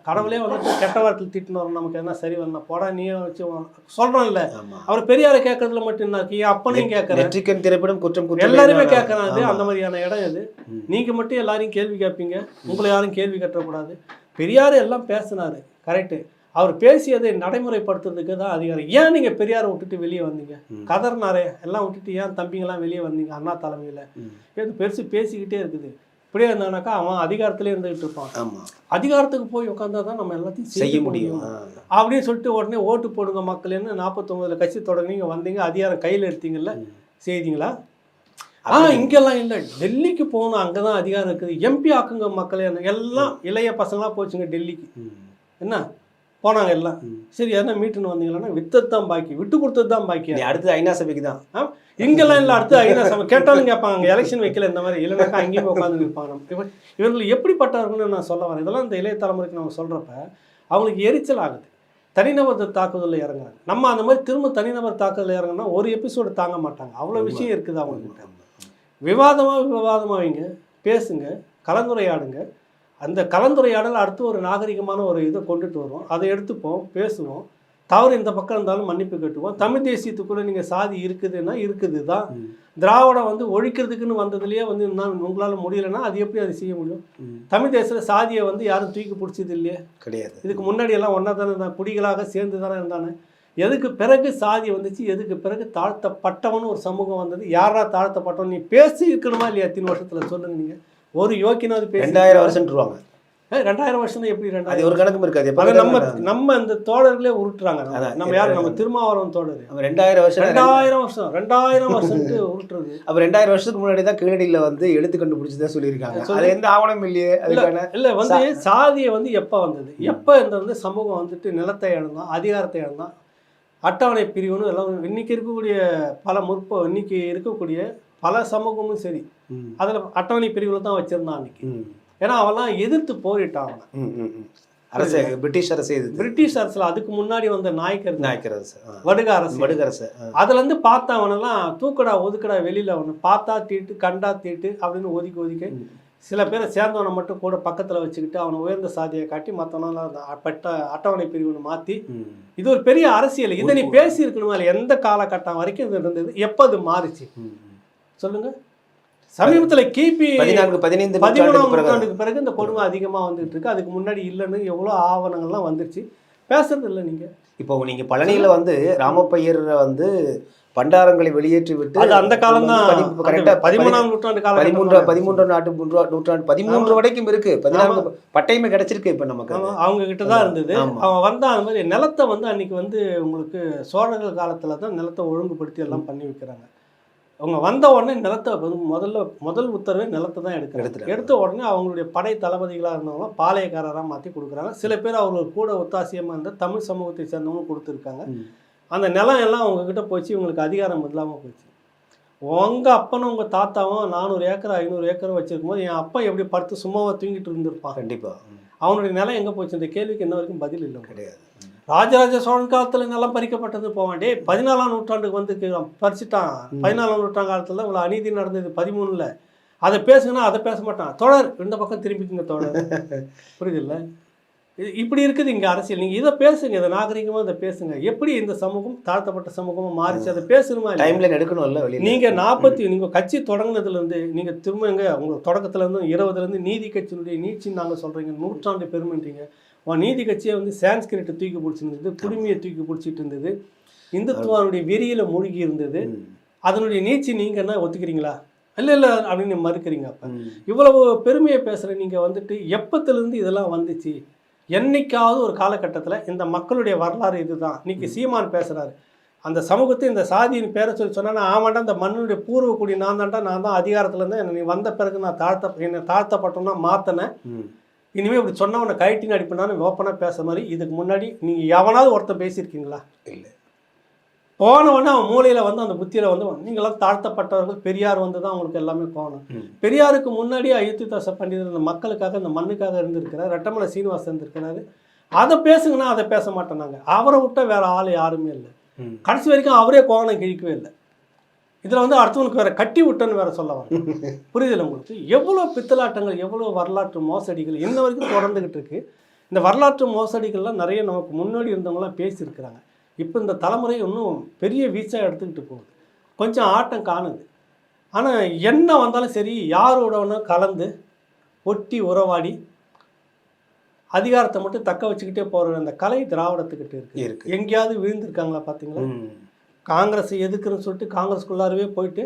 கடவுளே வந்துட்டு கெட்ட வார்த்தையில் திட்டுன்னு வரும், நமக்கு என்ன சரி வரணும், போடா நீயே வச்சு சொல்கிறோம் இல்லை. அவர் பெரியாரை கேட்கறதுல மட்டும் என்ன இருக்கு? அப்பனையும் கேட்கறேன், திரைப்படம் குற்றம் எல்லாருமே கேட்கறாங்க. அந்த மாதிரியான இடம் இது. நீங்கள் மட்டும் எல்லாரையும் கேள்வி கேட்பீங்க, உங்களை யாரும் கேள்வி கட்டக்கூடாது. பெரியார் எல்லாம் பேசினார், கரெக்டு. அவர் பேசியதை நடைமுறைப்படுத்துறதுக்கு தான் அதிகாரம். ஏன் நீங்கள் பெரியாரை விட்டுட்டு வெளியே வந்தீங்க? கதர்னாரே எல்லாம் விட்டுட்டு ஏன் தம்பிங்கெல்லாம் வெளியே வந்தீங்க? அண்ணா தலைமையில் எது பெருசு பேசிக்கிட்டே இருக்குது. இப்படியே இருந்தானாக்கா அவன் அதிகாரத்திலே இருந்துகிட்டு இருப்பான். அதிகாரத்துக்கு போய் உட்காந்தா தான் நம்ம எல்லாத்தையும் செய்ய முடியும் அப்படின்னு சொல்லிட்டு உடனே ஓட்டு போடுங்க மக்கள்னு 49 கட்சி தொடங்கினீங்க, வந்தீங்க, அதிகாரம் கையில் எடுத்தீங்கல்ல, செய்தீங்களா? இங்கெல்லாம் இல்லை, டெல்லிக்கு போகணும், அங்கே தான் அதிகாரம் இருக்குது, எம்பி ஆக்குங்க மக்களே. எல்லாம் இளைய பசங்களாம் போச்சுங்க டெல்லிக்கு. என்ன போனாங்க எல்லாம். சரி, எதனா மீட்டுன்னு வந்தீங்களான்னா வித்தது தான் பாக்கி, விட்டு கொடுத்தது தான் பாக்கி. அடுத்து ஐநா சபைக்கு தான். இங்கெல்லாம் இல்லை, அடுத்து ஐநா சபை கேட்டாலும் கேட்பாங்க. அங்கே எலெக்ஷன் வைக்கல இந்த மாதிரி, இல்லைனாக்கா அங்கேயும் உட்காந்து நிற்பாங்க. இவர்கள் எப்படிப்பட்டவர்கள்னு நான் சொல்ல வரேன். இதெல்லாம் இந்த இளைய தலைமுறைக்கு நம்ம சொல்கிறப்ப அவங்களுக்கு எரிச்சல் ஆகுது. தனிநபர் தாக்குதலில் இறங்குறாங்க. நம்ம அந்த மாதிரி திரும்ப தனிநபர் தாக்குதலில் இறங்கினா ஒரு எபிசோடு தாங்க மாட்டாங்க. அவ்வளோ விஷயம் இருக்குது அவங்கக்கிட்ட. விவாதமாக வைங்க, பேசுங்க, கலந்துரையாடுங்க. அந்த கலந்துரையாடல் அடுத்து ஒரு நாகரிகமான ஒரு இதை கொண்டுட்டு வரும். அதை எடுத்துப்போம், பேசுவோம். தவறு இந்த பக்கம் இருந்தாலும் மன்னிப்பு கேட்டுவோம். தமிழ் தேசியத்துக்குள்ளே நீங்கள் சாதி இருக்குதுன்னா இருக்குது தான். திராவிடம் வந்து ஒழிக்கிறதுக்குன்னு வந்ததுலேயே வந்து இன்னும் உங்களால் முடியலைன்னா அது எப்படி அதை செய்ய முடியும்? தமிழ் தேசத்தில் சாதியை வந்து யாரும் தூக்கி பிடிச்சது இல்லையே, கிடையாது. இதுக்கு முன்னாடி எல்லாம் ஒன்றா தானே இருந்தாங்க, குடிகளாக சேர்ந்து தானே இருந்தானே. எதுக்கு பிறகு சாதி வந்துச்சு, எதுக்கு பிறகு தாழ்த்தப்பட்டவன்னு ஒரு சமூகம் வந்தது? யாரா தாழ்த்தப்பட்டவன்? நீ பேசி இருக்கணுமா இல்லையா? எத்தனை வருஷத்தில் சொல்லுங்க. நீங்கள் ஒரு யோக்கியனாவது பேசி 2000 வருஷம்ன்றுவாங்க. 2000 வருஷம் தான் எப்படி 2000? ஒரு கணக்கும் இருக்காது. நம்ம இந்த தோழர்களே உருட்டுறாங்க. நம்ம யாரு? நம்ம திருமாவளவன் தோழர் 2000 வருஷம் 2000 வருஷம் உருட்டுறது. அப்ப 2000 வருஷத்துக்கு முன்னாடி தான் கீழடியில வந்து எழுத்து கண்டுபிடிச்சதான் சொல்லியிருக்காங்க. அது எந்த ஆவணம் இல்லையே. இல்ல வந்து சாதியை வந்து எப்ப வந்தது, எப்ப இந்த வந்து சமூகம் வந்துட்டு நிலத்தை இழந்தான், அதிகாரத்தை இழந்தான், அட்டவணை பிரிவுன்னு எல்லாம் இன்னைக்கு இருக்கக்கூடிய இன்னைக்கு இருக்கக்கூடிய பல சமூகமும் சரி, அதுல அட்டவணை பிரிவுல தான் வச்சிருந்தான் அன்னைக்கு. ஏன்னா அவெல்லாம் எதிர்த்து போரிட்டான். அரசு பிரிட்டிஷ் அரசு, பிரிட்டிஷ் அரசுல அதுக்கு முன்னாடி வந்த நாயக்கர் அரசு, வடுக அரசு, அதுல இருந்து பார்த்தவனெல்லாம் தூக்கடா ஒதுக்கடா வெளியில அவனை பார்த்தா தீட்டு கண்டா தீட்டு அப்படின்னு ஒதுக்கி சில பேரை சேர்ந்தவனை மட்டும் கூட பக்கத்துல வச்சுக்கிட்டு அவனை உயர்ந்த சாதியை காட்டி மற்றவனெல்லாம் அட்டவணை பிரிவுன்னு மாத்தி, இது ஒரு பெரிய அரசியல். இதை நீ பேசி இருக்கணுமா இல்லை? எந்த காலகட்டம் வரைக்கும் இது இருந்தது? எப்போ அது மாறிச்சு சொல்லுங்க. சமீபத்தில் கிபி 13ஆம் நூற்றாண்டுக்கு பிறகு இந்த கொடுமை அதிகமாக வந்துட்டு இருக்கு. அதுக்கு முன்னாடி இல்லைன்னு எவ்வளோ ஆவணங்கள்லாம் வந்துருச்சு. பேசுறது இல்லை. நீங்கள் இப்போ நீங்கள் பழனியில் வந்து ராமப்பையர் வந்து பண்டாரங்களை வெளியேற்றி விட்டு அது அந்த காலம் தான். கரெக்டாக 13ஆம் நூற்றாண்டு காலம், 13 நூற்றாண்டு 13 வரைக்கும் இருக்கு. 14 பட்டயமே கிடைச்சிருக்கு இப்போ நமக்கு. அவங்க கிட்ட தான் இருந்தது. அவன் வந்தா அந்த மாதிரி நிலத்தை வந்து அன்னைக்கு வந்து உங்களுக்கு சோழர்கள் காலத்தில் தான் நிலத்தை ஒழுங்குபடுத்தி எல்லாம் பண்ணி வைக்கிறாங்க. அவங்க வந்த உடனே நிலத்தை முதல் உத்தரவே நிலத்தை தான் எடுத்த உடனே அவங்களுடைய படை தளபதிகளாக இருந்தவங்க பாளையக்காரராக மாற்றி கொடுக்குறாங்க. சில பேர் அவங்களுக்கு கூட ஒத்தாசியமாக இருந்த தமிழ் சமூகத்தை சேர்ந்தவங்க கொடுத்துருக்காங்க. அந்த நிலம் எல்லாம் அவங்கக்கிட்ட போச்சு. இவங்களுக்கு அதிகாரம் இல்லாமல் போச்சு. உங்கள் அப்பனும் உங்கள் தாத்தாவும் 400 ஏக்கர் 500 ஏக்கர் வச்சுருக்கும் போது என் அப்பா எப்படி படுத்து சும்மாவாக தூங்கிட்டு இருந்திருப்பான்? கண்டிப்பாக. அவனுடைய நிலம் எங்கே போச்சு? இந்த கேள்விக்கு இன்ன வரைக்கும் பதில் இல்லை. கிடையாது. ராஜராஜ சோழன் காலத்தில் நிலம் பறிக்கப்பட்டது போவாண்டே 14ஆம் நூற்றாண்டுக்கு வந்து பறிச்சுட்டான். 14ஆம் நூற்றாண்டு காலத்தில் இவ்வளோ அநீதி நடந்தது 13ல். அதை பேசுங்கன்னா அதை பேச மாட்டான். தொடர் இந்த பக்கம் திரும்பிக்குங்க தொடர். புரியுதில்ல? இப்படி இருக்குது இங்கே அரசியல். நீங்கள் இதை பேசுங்க, இதை நாகரிகமாக இதை பேசுங்க. எப்படி இந்த சமூகம் தாழ்த்தப்பட்ட சமூகமாக மாறிச்சு அதை பேசணுமா? டைம்லைன் எடுக்கணும்ல. நீங்கள் கட்சி தொடங்கினதுலேருந்து நீங்கள் திரும்பங்க உங்கள் தொடக்கத்துலேருந்து 20லேருந்து நீதி கட்சியினுடைய நீட்சின்னு நாங்கள் சொல்கிறீங்க, நூற்றாண்டு பெருமைன்றீங்க. நீதி கட்சியை வந்து சான்ஸ்கிரிட்டை தூக்கி பிடிச்சிருந்தது, குடுமையை தூக்கி பிடிச்சிட்டு இருந்தது, இந்துத்துவனுடைய வெறியில் மூழ்கி இருந்தது. அதனுடைய நீச்சி நீங்கள் என்ன ஒத்துக்கிறீங்களா? இல்லை அப்படின்னு மறுக்கிறீங்க. அப்போ இவ்வளவு பெருமையை பேசுகிற நீங்கள் வந்துட்டு எப்பத்துலேருந்து இதெல்லாம் வந்துச்சு? என்னைக்காவது ஒரு காலகட்டத்தில் இந்த மக்களுடைய வரலாறு இதுதான். இன்னைக்கு சீமான் பேசுகிறாரு, அந்த சமூகத்தை இந்த சாதியின் பேரை சொன்னால் ஆமாண்டா இந்த மண்ணுடைய பூர்வக்குடி நான் தான் அதிகாரத்தில் இருந்தேன், நீ வந்த பிறகு நான் என்னை தாழ்த்தப்பட்டோம்னா மாற்றினேன், இனிமேல் இப்படி சொன்னவனை கைட்டின்னு அடிப்பண்ணான்னு ஓப்பனாக பேசுகிற மாதிரி. இதுக்கு முன்னாடி நீங்கள் எவனாவது ஒருத்தர் பேசியிருக்கீங்களா? இல்லை. போனவொடனே அவன் மூலையில் வந்து அந்த புத்தியில் வந்து நீங்களாம் தாழ்த்தப்பட்டவர்கள், பெரியார் வந்து தான் அவங்களுக்கு எல்லாமே போகணும். பெரியாருக்கு முன்னாடியே அயோத்திதாச பண்டிதர் இந்த மக்களுக்காக இந்த மண்ணுக்காக இருந்திருக்கிறார், ரெட்டமலை சீனிவாசன் இருந்திருக்கிறாரு. அதை பேசுங்கன்னா அதை பேச மாட்டோம் நாங்கள். அவரை விட்டால் வேறு ஆள் யாருமே இல்லை. கடைசி வரைக்கும் அவரே கோவணம் கிழிக்கவே இல்லை. இதில் வந்து அடுத்தவனுக்கு வேறு கட்டி விட்டன்னு வேறு சொல்ல வர புரியுதில்லை உங்களுக்கு? எவ்வளோ பித்தலாட்டங்கள், எவ்வளோ வரலாற்று மோசடிகள் இன்ன வரைக்கும் தொடர்ந்துக்கிட்டு இருக்குது. இந்த வரலாற்று மோசடிகள்லாம் நிறைய நமக்கு முன்னாடி இருந்தவங்களாம் பேசியிருக்கிறாங்க. இப்போ இந்த தலைமுறை இன்னும் பெரிய வீச்சாக எடுத்துக்கிட்டு போகுது. கொஞ்சம் ஆட்டம் காணுது. ஆனால் என்ன வந்தாலும் சரி, யாரோடனோ கலந்து ஒட்டி உறவாடி அதிகாரத்தை மட்டும் தக்க வச்சுக்கிட்டே போகிற அந்த கலை திராவிடத்துக்கிட்ட இருக்குது. எங்கேயாவது விழுந்திருக்காங்களா பார்த்தீங்களா? காங்கிரஸ் எதுக்குன்னு சொல்லிட்டு காங்கிரஸ்குள்ளாரவே போயிட்டு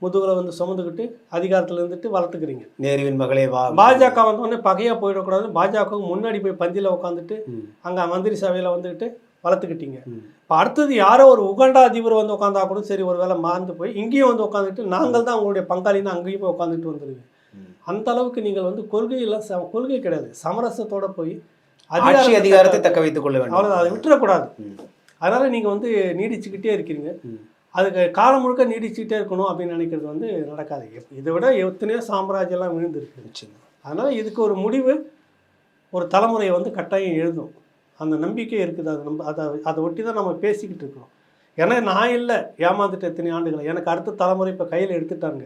முதுகுல வந்து சுமந்துக்கிட்டு அதிகாரத்தில் இருந்துட்டு வளர்த்துக்கிறீங்க. நேருவின் மகளே வா. பாஜக வந்தோடனே பகையாக போயிடக்கூடாது, பாஜகவுக்கு முன்னாடி போய் பந்தியில் உட்காந்துட்டு அங்கே மந்திரி சபையில் வந்துக்கிட்டு வளர்த்துக்கிட்டீங்க. இப்போ அடுத்தது யாரோ ஒரு உகண்டா அதிபர் வந்து உட்காந்தா கூட சரி, ஒரு வேளை மாந்து போய் இங்கேயும் வந்து உட்காந்துட்டு நாங்கள் தான் உங்களுடைய பங்காளின்னு அங்கேயும் போய் உட்காந்துட்டு வந்துடுவீங்க. அந்த அளவுக்கு நீங்கள் வந்து கொள்கை கிடையாது, சமரசத்தோட போய் அதிகாரத்தை தக்க வைத்துக் கொள்ள வேண்டும். அவ்வளோதான், அதை விட்டுறக்கூடாது. அதனால் நீங்கள் வந்து நீடிச்சுக்கிட்டே இருக்கிறீங்க. அதுக்கு காலம் முழுக்க நீடிச்சுக்கிட்டே இருக்கணும் அப்படின்னு நினைக்கிறது வந்து நடக்காது. இதை விட எத்தனையோ சாம்ராஜ்யம்லாம் விழுந்துருக்கு. அதனால் இதுக்கு ஒரு முடிவு ஒரு தலைமுறையை வந்து கட்டாயம் எழுதும். அந்த நம்பிக்கை இருக்குது. அது நம்ம அதை ஒட்டி தான் நம்ம பேசிக்கிட்டு இருக்கிறோம். ஏன்னா நான் இல்லை ஏமாந்துட்டு எத்தனை ஆண்டுகள், எனக்கு அடுத்த தலைமுறை இப்போ கையில் எடுத்துட்டாங்க.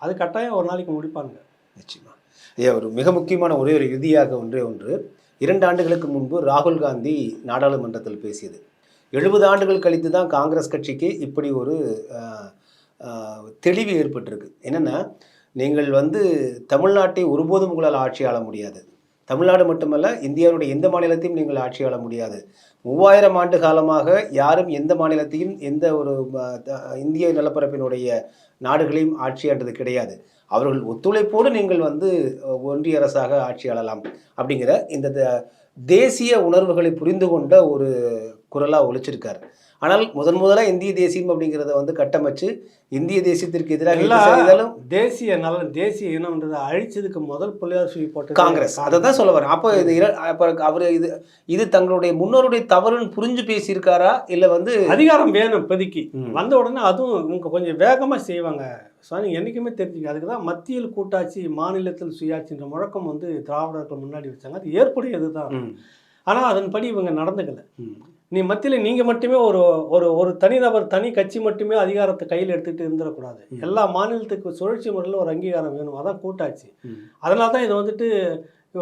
அது கட்டாயம் ஒரு நாளைக்கு முடிப்பாங்க. நிச்சயமாக. ஒரு மிக முக்கியமான ஒரே ஒரு இறுதியாக ஒன்று 2 ஆண்டுகளுக்கு முன்பு ராகுல் காந்தி நாடாளுமன்றத்தில் பேசியது. 70 ஆண்டுகள் கழித்து தான் காங்கிரஸ் கட்சிக்கு இப்படி ஒரு தெளிவு ஏற்பட்டிருக்கு. என்னென்னா, நீங்கள் தமிழ்நாட்டை ஒருபோதும் உங்களால் ஆட்சி ஆள முடியாது. தமிழ்நாடு மட்டுமல்ல, இந்தியாவுடைய எந்த மாநிலத்தையும் நீங்கள் ஆட்சி ஆள முடியாது. 3000 ஆண்டு காலமாக யாரும் எந்த மாநிலத்தையும் எந்த ஒரு இந்திய நிலப்பரப்பினுடைய நாடுகளையும் ஆட்சி ஆண்டது கிடையாது. அவர்கள் ஒத்துழைப்போடு நீங்கள் ஒன்றிய அரசாக ஆட்சி ஆளலாம் அப்படிங்கிற இந்த தேசிய உணர்வுகளை புரிந்து கொண்ட ஒரு குரலாக ஒலிச்சிருக்கார். ஆனால் முதலாக இந்திய தேசியம் அப்படிங்கிறத கட்டமைச்சு இந்திய தேசியத்திற்கு எதிராக தேசிய நலன் தேசிய இனம்ன்றதை அழிச்சதுக்கு முதல் புள்ளியார் சுழி போட்டு காங்கிரஸ். அதை தான் சொல்ல வரேன். அப்போ அவர் இது தங்களுடைய முன்னோருடைய தவறுன்னு புரிஞ்சு பேசியிருக்காரா இல்லை அதிகாரம் வேணும் இப்போதைக்கு வந்த உடனே அதுவும் இவங்க கொஞ்சம் வேகமாக செய்வாங்க. என்றைக்குமே தெரிஞ்சுக்க. அதுக்கு தான் மத்தியில் கூட்டாட்சி மாநிலத்தில் சுயாட்சின்ற முழக்கம் திராவிடர்கள் முன்னாடி வச்சாங்க. அது ஏற்புடையது தான். ஆனால் அதன்படி இவங்க நடந்துக்கலை. நீ மத்தியில் நீங்கள் மட்டுமே ஒரு ஒரு ஒரு தனிநபர் தனி கட்சி மட்டுமே அதிகாரத்தை கையில் எடுத்துகிட்டு இருந்துடக்கூடாது. எல்லா மாநிலத்துக்கு சுழற்சி முறையில் ஒரு அங்கீகாரம் வேணும். அதான் கூட்டாட்சி. அதனால தான் இதை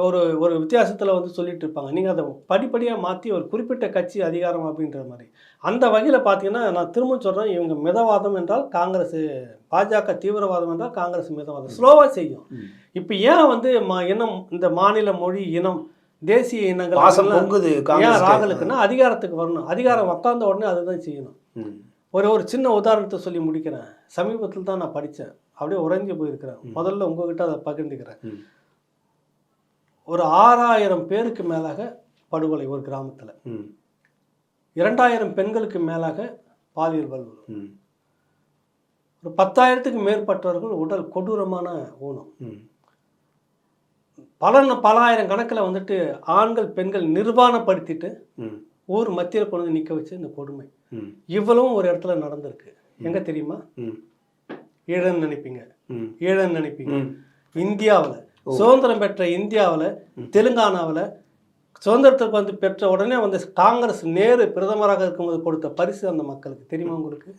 ஒரு ஒரு வித்தியாசத்தில் சொல்லிட்டு இருப்பாங்க. நீங்கள் அதை படிப்படியாக மாற்றி ஒரு குறிப்பிட்ட கட்சி அதிகாரம் அப்படின்ற மாதிரி. அந்த வகையில் பார்த்தீங்கன்னா, நான் திரும்ப சொல்கிறேன், இவங்க மிதவாதம் என்றால் காங்கிரஸ், பாஜக தீவிரவாதம் என்றால் காங்கிரஸ் மிதவாதம். ஸ்லோவாக செய்யும். இப்போ ஏன் இனம், இந்த மாநில மொழி இனம் தேசிய இனங்கள் ஏன் ராகுலுக்குன்னா அதிகாரத்துக்கு வரணும். அதிகாரம் உட்கார்ந்த உடனே அதுதான் செய்யணும். ஒரு சின்ன உதாரணத்தை சொல்லி முடிக்கிறேன். சமீபத்தில் தான் நான் படித்தேன். அப்படியே உறைஞ்சு போயிருக்கிறேன். முதல்ல உங்ககிட்ட அதை பகிர்ந்துக்கிறேன். ஒரு 6000 பேருக்கு மேலாக படுகொலை ஒரு கிராமத்தில். 2000 பெண்களுக்கு மேலாக பாலியல் வல்லுறவு. ஒரு 10,000க்கு மேற்பட்டவர்கள் உடல் கொடூரமான ஊனம். பல ஆயிரம் கணக்கில் ஆண்கள் பெண்கள் நிர்வாணப்படுத்திட்டு ஊர் மத்தியில் கொண்டு நிற்க வச்சு இந்த கொடுமை இவ்வளவும் ஒரு இடத்துல நடந்திருக்கு. எங்க தெரியுமா? ஈழன்னு நினைப்பீங்க. இந்தியாவில் சுதந்திரம் பெற்ற இந்தியாவில் தெலுங்கானாவில் சுதந்திரத்துக்கு பெற்ற உடனே காங்கிரஸ் நேரு பிரதமராக இருக்கும்போது கொடுத்த பரிசு அந்த மக்களுக்கு தெரியுமா உங்களுக்கு?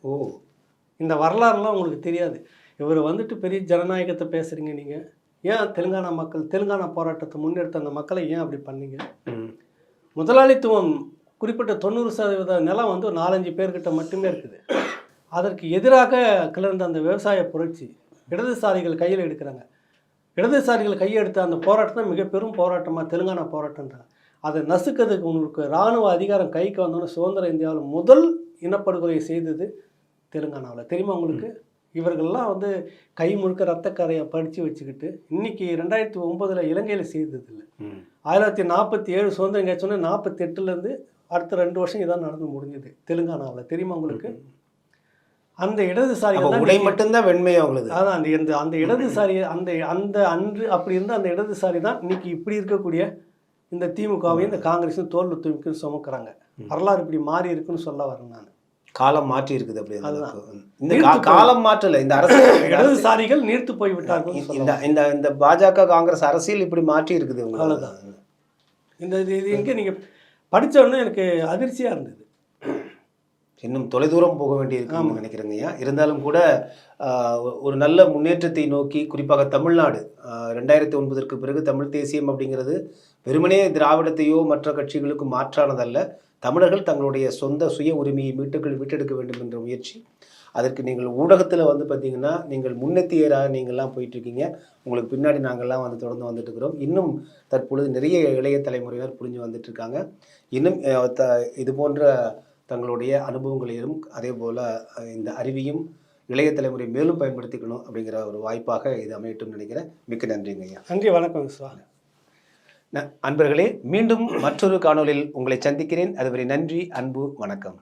இந்த வரலாறுலாம் உங்களுக்கு தெரியாது. இவர் பெரிய ஜனநாயகத்தை பேசுறீங்க நீங்க. ஏன் தெலுங்கானா போராட்டத்தை முன்னெடுத்த அந்த மக்களை ஏன் அப்படி பண்ணீங்க? முதலாளித்துவம் குறிப்பிட்ட 90% நிலம் 4-5 பேர்கிட்ட மட்டுமே இருக்குது. அதற்கு எதிராக கிளர்ந்த அந்த விவசாய புரட்சி இடதுசாரிகள் கையில் எடுக்கிறாங்க. இடதுசாரிகள் கையெடுத்த அந்த போராட்டம் மிக பெரும் போராட்டமாக தெலுங்கானா போராட்டம்ன்றாங்க. அதை நசுக்கிறதுக்கு உங்களுக்கு இராணுவ அதிகாரம் கைக்கு வந்தோன்னே சுதந்திர இந்தியாவில் முதல் இனப்படுகொலையை செய்தது தெலுங்கானாவில். தெரியுமா உங்களுக்கு? இவர்கள்லாம் கை முழுக்க ரத்தக்கரையை படித்து வச்சுக்கிட்டு இன்னைக்கு 2009 இலங்கையில் செய்ததில்லை. 1947 சுதந்திரம் கேட்சோன்னே 48லேருந்து அடுத்த 2 வருஷம் இதான் நடந்து முடிஞ்சது தெலுங்கானாவில். தெரியுமா உங்களுக்கு? அந்த இடதுசாரிகள் உடை மட்டும்தான் வெண்மை அவங்களுக்கு. அதான் அந்த இடதுசாரி அந்த அன்று அப்படி இருந்த அந்த இடதுசாரி தான் இன்னைக்கு இப்படி இருக்கக்கூடிய இந்த திமுகவையும் இந்த காங்கிரஸும் தோல்ல தூக்கின்னு சுமக்கிறாங்க. வரலாறு இப்படி மாறி இருக்குன்னு சொல்ல வரேன் நான். காலம் மாற்றி இருக்குது. அப்படி இந்த காலம் மாற்றல, இந்த அரசியல் இடதுசாரிகள் நீர்த்து போய்விட்டார்கள். இந்த பாஜக காங்கிரஸ் அரசியல் இப்படி மாற்றி இருக்குது. அவ்வளோதான். இது எங்கே நீங்கள் படித்தோடனே எனக்கு அதிர்ச்சியாக இருந்தது. இன்னும் தொலைதூரம் போக வேண்டியிருக்குன்னு நினைக்கிறேங்கய்யா. இருந்தாலும் கூட ஒரு நல்ல முன்னேற்றத்தை நோக்கி, குறிப்பாக தமிழ்நாடு 2009ற்கு பிறகு தமிழ் தேசியம் அப்படிங்கிறது வெறுமனே திராவிடத்தையோ மற்ற கட்சிகளுக்கு மாற்றானதல்ல. தமிழர்கள் தங்களுடைய சொந்த சுய உரிமையை மீட்டெடுக்க வேண்டும் என்ற முயற்சி. அதற்கு நீங்கள் ஊடகத்தில் பார்த்தீங்கன்னா நீங்கள் முன்னெத்தியராக நீங்கள்லாம் போயிட்டுருக்கீங்க. உங்களுக்கு பின்னாடி நாங்கள்லாம் தொடர்ந்து வந்துட்டுருக்கிறோம். இன்னும் தற்பொழுது நிறைய இளைய தலைமுறையினர் புரிஞ்சு வந்துட்டுருக்காங்க. இன்னும் இது போன்ற தங்களுடைய அனுபவங்களையும் அதே போல் இந்த அறிவையும் இளைய தலைமுறை மேலும் பயன்படுத்திக்கணும் அப்படிங்கிற ஒரு வாய்ப்பாக இது அமையட்டும்னு நினைக்கிறேன். மிக்க நன்றிங்க ஐயா. நன்றி, வணக்கம் சார். அன்பர்களே, மீண்டும் மற்றொரு காணொலியில் உங்களை சந்திக்கிறேன். அதுவரை நன்றி, அன்பு, வணக்கம்.